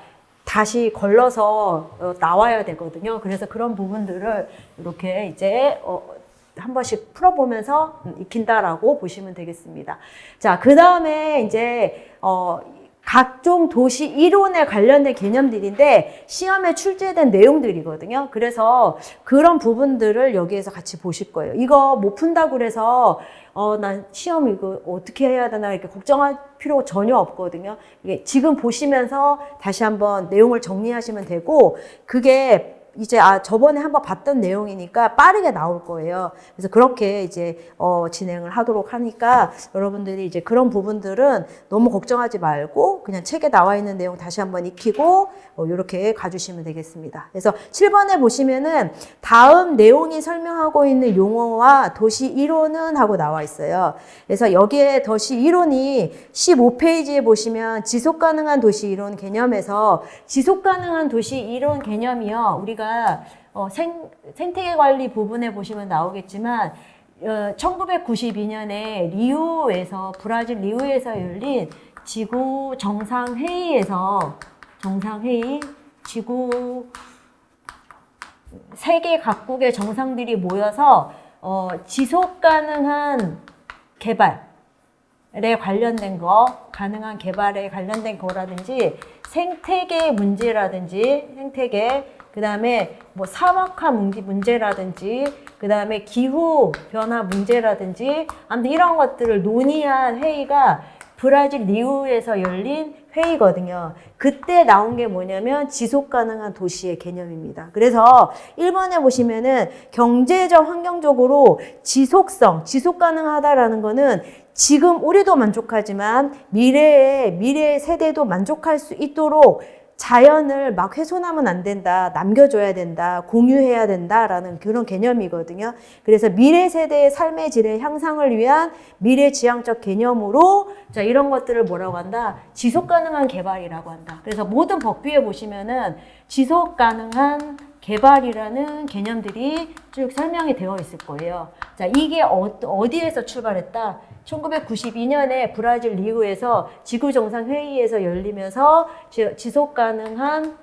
다시 걸러서 나와야 되거든요. 그래서 그런 부분들을 이렇게 이제 한 번씩 풀어보면서 익힌다라고 보시면 되겠습니다. 자, 그 다음에 이제 각종 도시 이론에 관련된 개념들인데 시험에 출제된 내용들이거든요. 그래서 그런 부분들을 여기에서 같이 보실 거예요. 이거 못 푼다고 그래서 난 시험 이거 어떻게 해야 되나 이렇게 걱정할 필요가 전혀 없거든요. 이게 지금 보시면서 다시 한번 내용을 정리하시면 되고, 그게 이제 저번에 한번 봤던 내용이니까 빠르게 나올 거예요. 그래서 그렇게 이제 진행을 하도록 하니까 여러분들이 이제 그런 부분들은 너무 걱정하지 말고 그냥 책에 나와 있는 내용 다시 한번 익히고 이렇게 가주시면 되겠습니다. 그래서 7번에 보시면은 다음 내용이 설명하고 있는 용어와 도시 이론은 하고 나와 있어요. 그래서 여기에 도시 이론이 15페이지에 보시면 지속 가능한 도시 이론 개념에서 지속 가능한 도시 이론 개념이요. 우리가 생태계 관리 부분에 보시면 나오겠지만 1992년에 브라질 리우에서 열린 지구 정상회의에서 지구 세계 각국의 정상들이 모여서 지속 가능한 개발에 관련된 가능한 개발에 관련된 거라든지 생태계 문제라든지 그 다음에 뭐 사막화 문제라든지 그 다음에 기후 변화 문제라든지 아무튼 이런 것들을 논의한 회의가 브라질 리우에서 열린 회의거든요. 그때 나온 게 뭐냐면 지속 가능한 도시의 개념입니다. 그래서 1번에 보시면은 경제적 환경적으로 지속 가능하다라는 거는 지금 우리도 만족하지만 미래 세대도 만족할 수 있도록 자연을 막 훼손하면 안 된다, 남겨줘야 된다, 공유해야 된다라는 그런 개념이거든요. 그래서 미래 세대의 삶의 질의 향상을 위한 미래지향적 개념으로 자 이런 것들을 뭐라고 한다? 지속 가능한 개발이라고 한다. 그래서 모든 법규에 보시면은 지속 가능한 개발이라는 개념들이 쭉 설명이 되어 있을 거예요. 자, 이게 어디에서 출발했다? 1992년에 브라질 리우에서 지구정상회의에서 열리면서 지속 가능한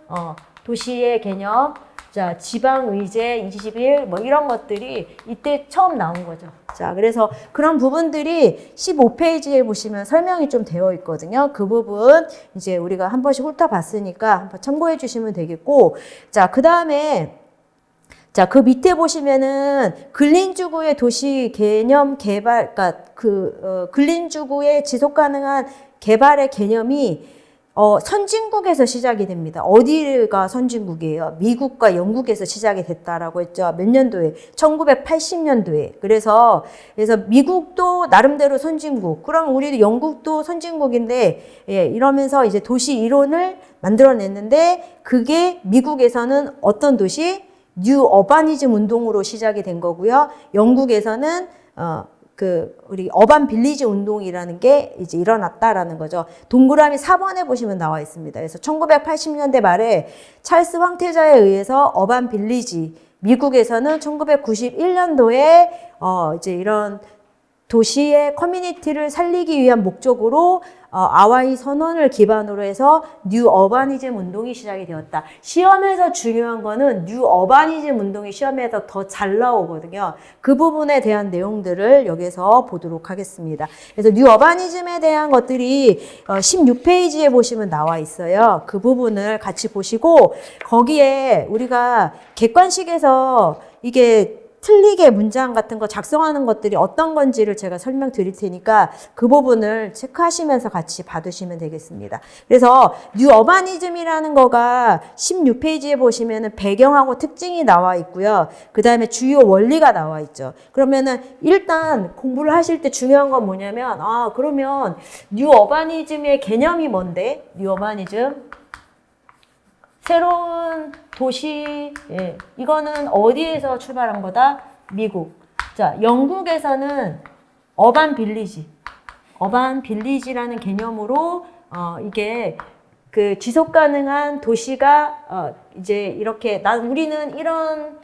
도시의 개념, 자, 지방의제 21, 뭐 이런 것들이 이때 처음 나온 거죠. 자, 그래서 그런 부분들이 15페이지에 보시면 설명이 좀 되어 있거든요. 그 부분 이제 우리가 한 번씩 훑어봤으니까 한번 참고해 주시면 되겠고, 자, 그 다음에 자, 그 밑에 보시면은 근린주구의 도시 개념 개발, 그러니까 근린주구의 지속 가능한 개발의 개념이 선진국에서 시작이 됩니다. 어디가 선진국이에요? 미국과 영국에서 시작이 됐다라고 했죠. 몇 년도에? 1980년도에. 그래서 미국도 나름대로 선진국, 그럼 우리 영국도 선진국인데, 예, 이러면서 이제 도시 이론을 만들어냈는데, 그게 미국에서는 어떤 도시? 뉴 어바니즘 운동으로 시작이 된 거고요. 영국에서는 우리 어반 빌리지 운동이라는 게 이제 일어났다라는 거죠. 동그라미 4번에 보시면 나와 있습니다. 그래서 1980년대 말에 찰스 황태자에 의해서 어반 빌리지, 미국에서는 1991년도에 이제 이런 도시의 커뮤니티를 살리기 위한 목적으로 아와이 선언을 기반으로 해서 뉴 어바니즘 운동이 시작이 되었다. 시험에서 중요한 거는 뉴 어바니즘 운동이 시험에서 더 잘 나오거든요. 그 부분에 대한 내용들을 여기서 보도록 하겠습니다. 그래서 뉴 어바니즘에 대한 것들이 16페이지에 보시면 나와 있어요. 그 부분을 같이 보시고 거기에 우리가 객관식에서 이게 틀리게 문장 같은 거 작성하는 것들이 어떤 건지를 제가 설명드릴 테니까 그 부분을 체크하시면서 같이 받으시면 되겠습니다. 그래서 뉴 어바니즘이라는 거가 16페이지에 보시면은 배경하고 특징이 나와 있고요. 그 다음에 주요 원리가 나와 있죠. 그러면은 일단 공부를 하실 때 중요한 건 뭐냐면 그러면 뉴 어바니즘의 개념이 뭔데? 뉴 어바니즘 새로운 도시, 예, 이거는 어디에서 출발한 거다? 미국. 자, 영국에서는 어반 빌리지라는 개념으로 이게 그 지속 가능한 도시가 이제 이렇게 우리는 이런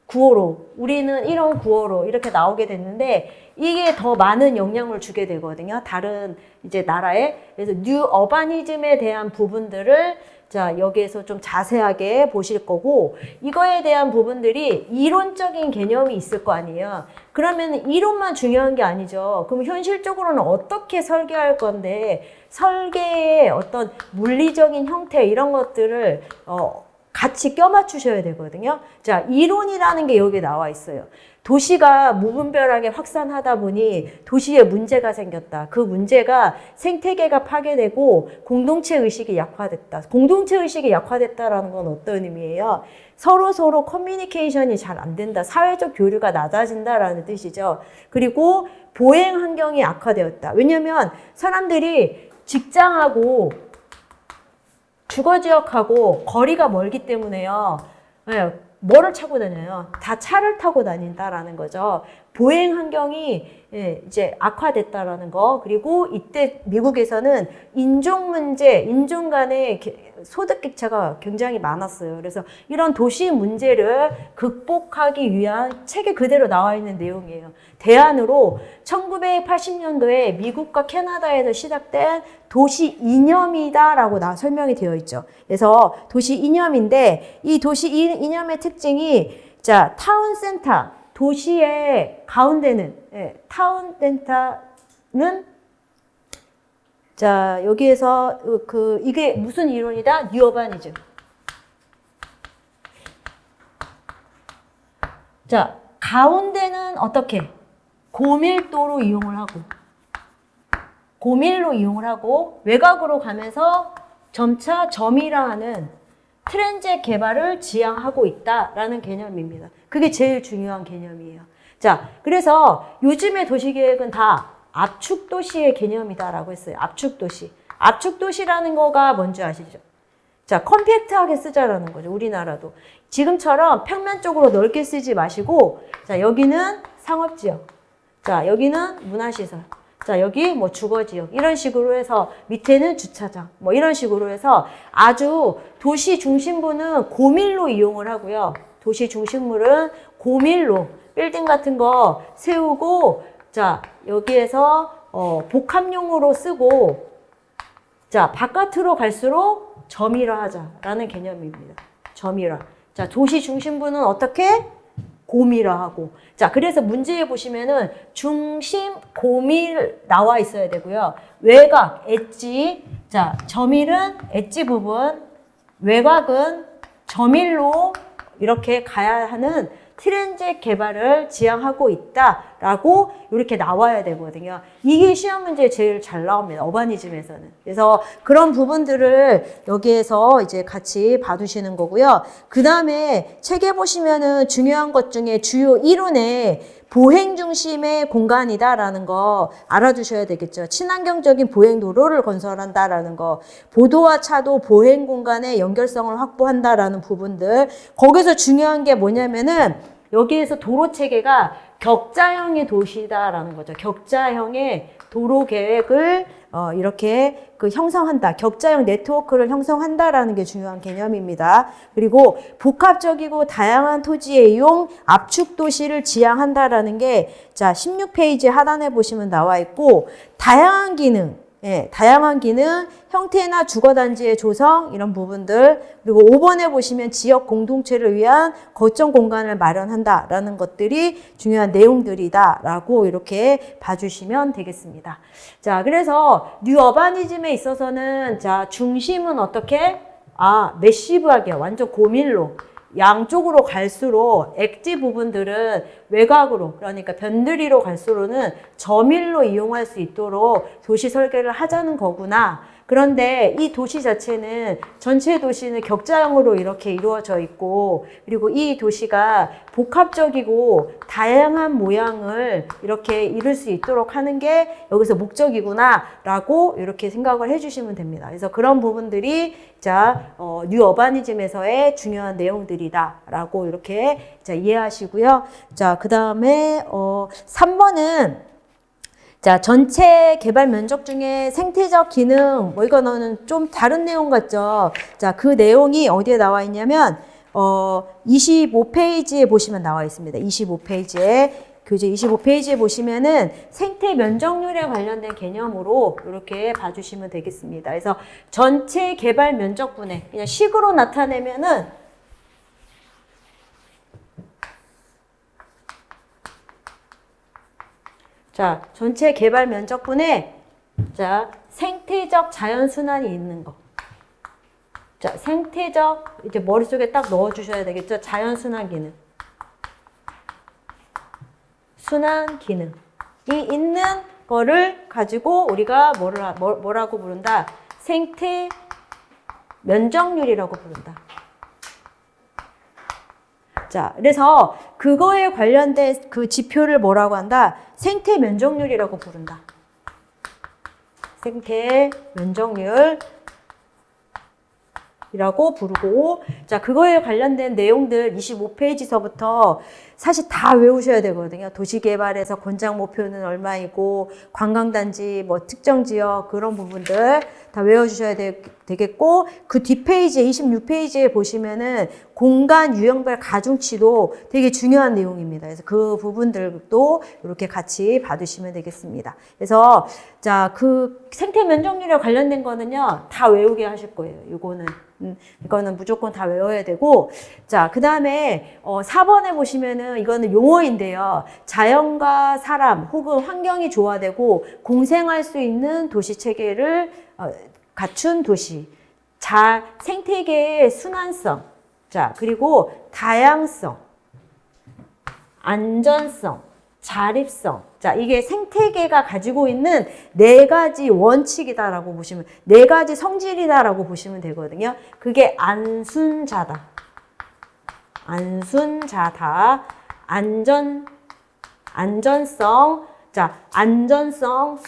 구호로 이렇게 나오게 됐는데 이게 더 많은 영향을 주게 되거든요. 다른 이제 나라에. 그래서 뉴 어바니즘에 대한 부분들을 자, 여기에서 좀 자세하게 보실 거고, 이거에 대한 부분들이 이론적인 개념이 있을 거 아니에요. 그러면 이론만 중요한 게 아니죠. 그럼 현실적으로는 어떻게 설계할 건데, 설계의 어떤 물리적인 형태, 이런 것들을, 같이 껴 맞추셔야 되거든요. 자, 이론이라는 게 여기 나와 있어요. 도시가 무분별하게 확산하다 보니 도시에 문제가 생겼다. 그 문제가 생태계가 파괴되고 공동체 의식이 약화됐다. 공동체 의식이 약화됐다라는 건 어떤 의미예요? 서로 커뮤니케이션이 잘 안 된다. 사회적 교류가 낮아진다라는 뜻이죠. 그리고 보행 환경이 악화되었다. 왜냐면 사람들이 직장하고 주거지역하고 거리가 멀기 때문에요. 네, 뭐를 타고 다녀요? 다 차를 타고 다닌다라는 거죠. 보행 환경이 이제 악화됐다라는 거. 그리고 이때 미국에서는 인종 문제, 인종 간의 소득 격차가 굉장히 많았어요. 그래서 이런 도시 문제를 극복하기 위한 책에 그대로 나와 있는 내용이에요. 대안으로 1980년도에 미국과 캐나다에서 시작된 도시 이념이다라고 설명이 되어 있죠. 그래서 도시 이념인데 이 도시 이념의 특징이 자, 타운센터, 도시의 가운데는 타운센터는 자, 여기에서 이게 무슨 이론이다? 뉴어바니즘. 자, 가운데는 어떻게? 고밀도로 이용을 하고 고밀로 이용을 하고 외곽으로 가면서 점차 점이라는 트렌즈 개발을 지향하고 있다라는 개념입니다. 그게 제일 중요한 개념이에요. 자, 그래서 요즘의 도시계획은 다 압축도시의 개념이다라고 했어요. 압축도시. 압축도시라는 거가 뭔지 아시죠? 자, 컴팩트하게 쓰자라는 거죠. 우리나라도. 지금처럼 평면적으로 넓게 쓰지 마시고, 자, 여기는 상업지역. 자, 여기는 문화시설. 자, 여기 뭐 주거지역. 이런 식으로 해서 밑에는 주차장. 뭐 이런 식으로 해서 아주 도시 중심부는 고밀로 이용을 하고요. 도시 중심부는 고밀로 빌딩 같은 거 세우고, 자, 여기에서 복합용으로 쓰고, 자, 바깥으로 갈수록 점이라 하자라는 개념입니다. 점이라. 자, 도시 중심부는 어떻게? 고밀화하고. 자, 그래서 문제에 보시면은 중심 고밀 나와 있어야 되고요. 외곽, 엣지. 자, 점일은 엣지 부분, 외곽은 점일로 이렇게 가야 하는 트렌즈 개발을 지향하고 있다라고 이렇게 나와야 되거든요. 이게 시험 문제에 제일 잘 나옵니다. 어바니즘에서는. 그래서 그런 부분들을 여기에서 이제 같이 봐두시는 거고요. 그 다음에 책에 보시면은 중요한 것 중에 주요 이론에 보행 중심의 공간이다라는 거 알아두셔야 되겠죠. 친환경적인 보행 도로를 건설한다라는 거, 보도와 차도 보행 공간의 연결성을 확보한다라는 부분들. 거기서 중요한 게 뭐냐면은 여기에서 도로 체계가 격자형의 도시다라는 거죠. 격자형의 도로 계획을 이렇게 형성한다. 격자형 네트워크를 형성한다라는 게 중요한 개념입니다. 그리고 복합적이고 다양한 토지의 이용, 압축 도시를 지향한다라는 게 자, 16페이지 하단에 보시면 나와 있고 다양한 기능, 다양한 기능, 형태나 주거단지의 조성 이런 부분들 그리고 5번에 보시면 지역 공동체를 위한 거점 공간을 마련한다라는 것들이 중요한 내용들이다라고 이렇게 봐주시면 되겠습니다. 자, 그래서 뉴 어바니즘에 있어서는 자 중심은 어떻게? 매시브하게 완전 고밀로 양쪽으로 갈수록 엣지 부분들은 외곽으로 그러니까 변두리로 갈수록은 점일로 이용할 수 있도록 도시 설계를 하자는 거구나. 그런데 이 도시 자체는 전체 도시는 격자형으로 이렇게 이루어져 있고 그리고 이 도시가 복합적이고 다양한 모양을 이렇게 이룰 수 있도록 하는 게 여기서 목적이구나 라고 이렇게 생각을 해주시면 됩니다. 그래서 그런 부분들이 자, 뉴 어바니즘에서의 중요한 내용들이다 라고 이렇게 자, 이해하시고요. 자, 그 다음에 3번은 자, 전체 개발 면적 중에 생태적 기능, 뭐 이거는 좀 다른 내용 같죠? 자, 그 내용이 어디에 나와 있냐면, 25페이지에 보시면 나와 있습니다. 25페이지에, 교재 25페이지에 보시면은 생태 면적률에 관련된 개념으로 이렇게 봐주시면 되겠습니다. 그래서 전체 개발 면적분에 그냥 식으로 나타내면은 자, 전체 개발 면적분에 자, 생태적 자연순환이 있는 거. 자, 생태적 이제 머릿속에 딱 넣어주셔야 되겠죠. 자연순환 기능. 순환 기능이 있는 거를 가지고 우리가 뭐라고 부른다? 생태 면적률이라고 부른다. 자, 그래서 그거에 관련된 그 지표를 뭐라고 한다? 생태 면적률이라고 부른다. 생태 면적률 이라고 부르고, 자, 그거에 관련된 내용들 25페이지서부터 사실 다 외우셔야 되거든요. 도시개발에서 권장 목표는 얼마이고, 관광단지, 뭐 특정 지역 그런 부분들 다 외워주셔야 되겠고, 그 뒷페이지에 26페이지에 보시면은 공간 유형별 가중치도 되게 중요한 내용입니다. 그래서 그 부분들도 이렇게 같이 봐두시면 되겠습니다. 그래서 자, 그 생태 면적률에 관련된 거는요, 다 외우게 하실 거예요. 이거는 무조건 다 외워야 되고, 자, 그 다음에 4번에 보시면은 이거는 용어인데요. 자연과 사람 혹은 환경이 조화되고 공생할 수 있는 도시 체계를 갖춘 도시. 생태계의 순환성. 자, 그리고 다양성, 안전성, 자립성. 자, 이게 생태계가 가지고 있는 4가지 원칙이다라고 보시면, 4가지 성질이다라고 보시면 되거든요. 그게 안순자다. 안순자다. 안전성. 자, 안전성,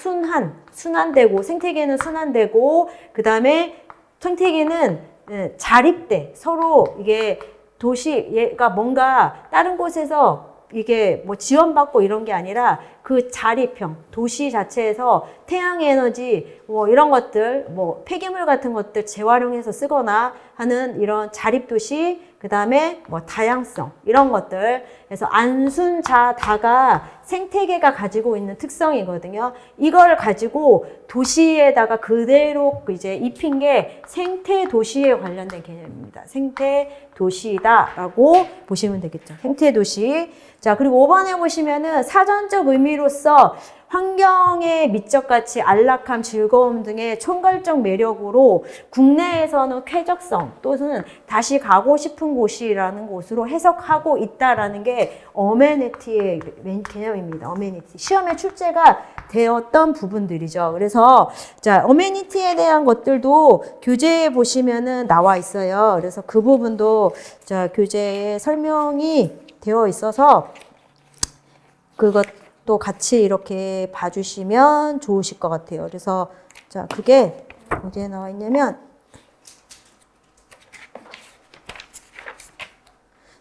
순환되고, 생태계는 순환되고, 그 다음에 생태계는 자립돼. 서로 이게 얘가 뭔가 다른 곳에서 이게 뭐 지원받고 이런 게 아니라 그 자립형, 도시 자체에서 태양에너지 뭐 이런 것들, 뭐 폐기물 같은 것들 재활용해서 쓰거나 하는 이런 자립도시, 그 다음에 뭐 다양성, 이런 것들. 그래서 안순자다가 생태계가 가지고 있는 특성이거든요. 이걸 가지고 도시에다가 그대로 이제 입힌 게 생태도시에 관련된 개념입니다. 생태도시다라고 보시면 되겠죠. 생태도시. 자, 그리고 5번에 보시면은 사전적 의미로서 환경의 미적 가치, 안락함, 즐거움 등의 총괄적 매력으로 국내에서는 쾌적성 또는 다시 가고 싶은 곳이라는 곳으로 해석하고 있다라는 게 어메니티의 개념입니다. 어메니티. 시험에 출제가 되었던 부분들이죠. 그래서 자, 어메니티에 대한 것들도 교재에 보시면은 나와 있어요. 그래서 그 부분도 자, 교재에 설명이 되어 있어서 그것도 같이 이렇게 봐주시면 좋으실 것 같아요. 그래서 자, 그게 어디에 나와 있냐면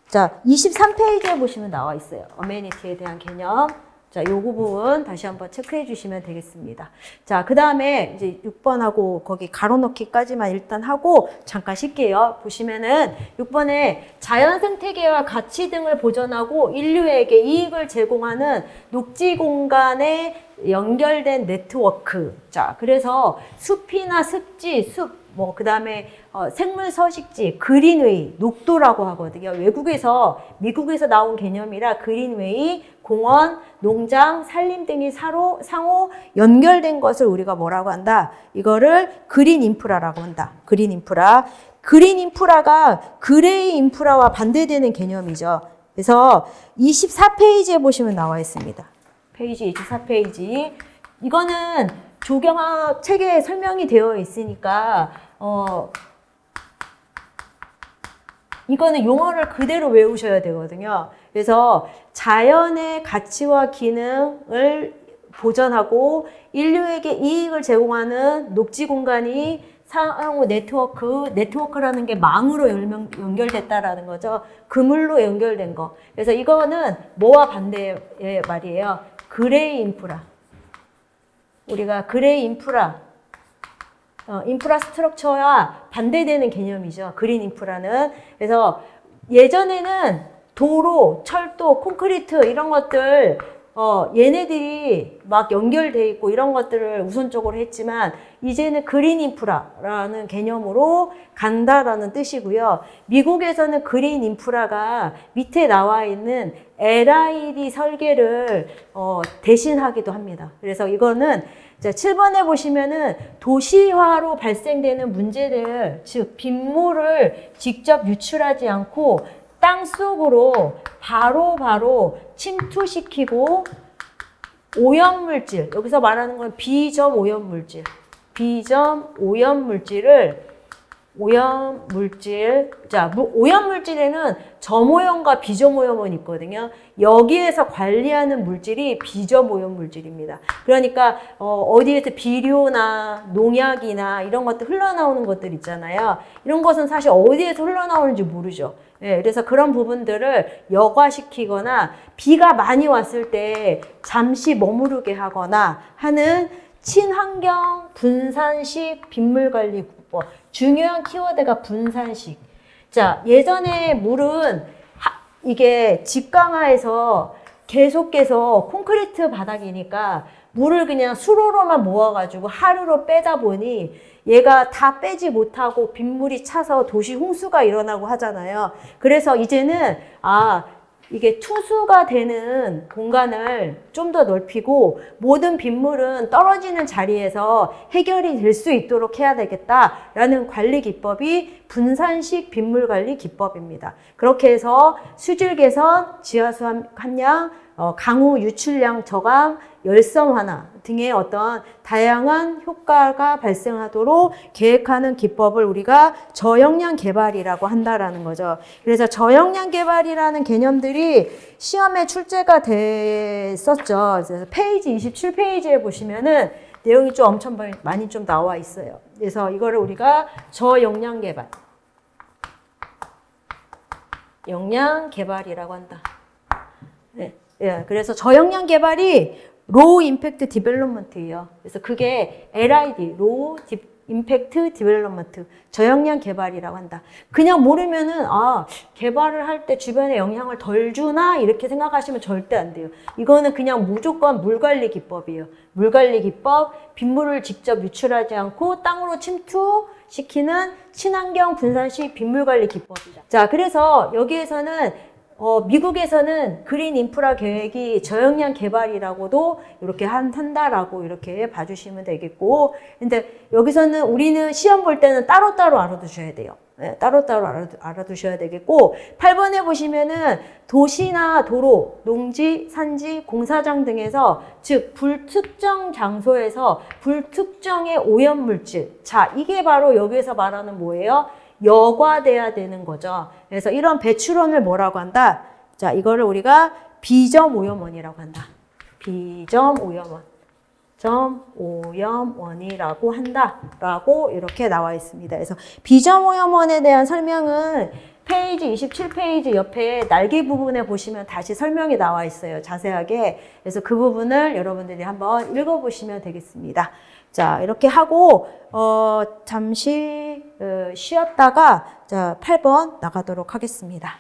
자, 23페이지에 보시면 나와 있어요. 어메니티에 대한 개념. 자, 요거 부분 다시 한번 체크해 주시면 되겠습니다. 자, 그 다음에 이제 6번하고 거기 가로넣기까지만 일단 하고 잠깐 쉴게요. 보시면은 6번에 자연 생태계와 가치 등을 보존하고 인류에게 이익을 제공하는 녹지 공간에 연결된 네트워크. 자, 그래서 숲이나 습지, 뭐, 그 다음에, 생물 서식지, 그린웨이, 녹도라고 하거든요. 미국에서 나온 개념이라 그린웨이, 공원, 농장, 산림 등이 상호 연결된 것을 우리가 뭐라고 한다? 이거를 그린 인프라라고 한다. 그린 인프라. 그린 인프라가 그레이 인프라와 반대되는 개념이죠. 그래서 24페이지에 보시면 나와 있습니다. 페이지 24페이지. 이거는 조경학 책에 설명이 되어 있으니까 이거는 용어를 그대로 외우셔야 되거든요. 그래서 자연의 가치와 기능을 보존하고 인류에게 이익을 제공하는 녹지 공간이 상호 네트워크라는 게 망으로 연결됐다라는 거죠. 그물로 연결된 거. 그래서 이거는 뭐와 반대의 말이에요? 그레이 인프라. 우리가 그레이 인프라스트럭처와 반대되는 개념이죠. 그린 인프라는. 그래서 예전에는 도로, 철도, 콘크리트 이런 것들 얘네들이 막 연결돼 있고 이런 것들을 우선적으로 했지만 이제는 그린 인프라라는 개념으로 간다라는 뜻이고요. 미국에서는 그린 인프라가 밑에 나와 있는 LID 설계를 대신하기도 합니다. 그래서 이거는 자, 7번에 보시면은 도시화로 발생되는 문제들, 즉 빗물을 직접 유출하지 않고 땅 속으로 바로 침투시키고 오염물질, 여기서 말하는 건 비점 오염물질, 자, 오염물질에는 점오염과 비점오염은 있거든요. 여기에서 관리하는 물질이 비점오염물질입니다. 그러니까 어디에서 비료나 농약이나 이런 것들 흘러나오는 것들 있잖아요. 이런 것은 사실 어디에서 흘러나오는지 모르죠. 네, 그래서 그런 부분들을 여과시키거나 비가 많이 왔을 때 잠시 머무르게 하거나 하는 친환경 분산식 빗물관리국법. 중요한 키워드가 분산식. 자, 예전에 물은 이게 직강화해서 계속해서 콘크리트 바닥이니까 물을 그냥 수로로만 모아가지고 하루로 빼다 보니 얘가 다 빼지 못하고 빗물이 차서 도시 홍수가 일어나고 하잖아요. 그래서 이제는 이게 투수가 되는 공간을 좀 더 넓히고 모든 빗물은 떨어지는 자리에서 해결이 될 수 있도록 해야 되겠다라는 관리 기법이 분산식 빗물 관리 기법입니다. 그렇게 해서 수질 개선, 지하수 함량, 강우 유출량 저감, 열섬 완화 등의 어떤 다양한 효과가 발생하도록 계획하는 기법을 우리가 저역량 개발이라고 한다라는 거죠. 그래서 저역량 개발이라는 개념들이 시험에 출제가 됐었죠. 그래서 페이지 27페이지에 보시면은 내용이 좀 엄청 많이 좀 나와 있어요. 그래서 이거를 우리가 저역량 개발, 역량 개발이라고 한다. 네. 예, 그래서 저역량 개발이 로우 임팩트 디벨롭먼트예요. 그래서 그게 LID, 로우 임팩트 디벨롭먼트, 저역량 개발이라고 한다. 그냥 모르면은 개발을 할 때 주변에 영향을 덜 주나 이렇게 생각하시면 절대 안 돼요. 이거는 그냥 무조건 물관리 기법이에요. 물관리 기법, 빗물을 직접 유출하지 않고 땅으로 침투시키는 친환경 분산식 빗물관리 기법이다. 자, 그래서 여기에서는 미국에서는 그린 인프라 계획이 저역량 개발이라고도 이렇게 한다라고 이렇게 봐주시면 되겠고, 근데 여기서는 우리는 시험 볼 때는 따로따로 알아두셔야 돼요. 네, 따로따로 알아두셔야 되겠고, 8번에 보시면은 도시나 도로, 농지, 산지, 공사장 등에서, 즉 불특정 장소에서 불특정의 오염물질, 자, 이게 바로 여기에서 말하는 뭐예요? 여과돼야 되는 거죠. 그래서 이런 배출원을 뭐라고 한다? 자, 이거를 우리가 비점오염원이라고 한다. 비점오염원이라고 한다라고 이렇게 나와 있습니다. 그래서 비점오염원에 대한 설명은 페이지 27페이지 옆에 날개 부분에 보시면 다시 설명이 나와 있어요. 자세하게. 그래서 그 부분을 여러분들이 한번 읽어보시면 되겠습니다. 자, 이렇게 하고 잠시 쉬었다가 자, 8번 나가도록 하겠습니다.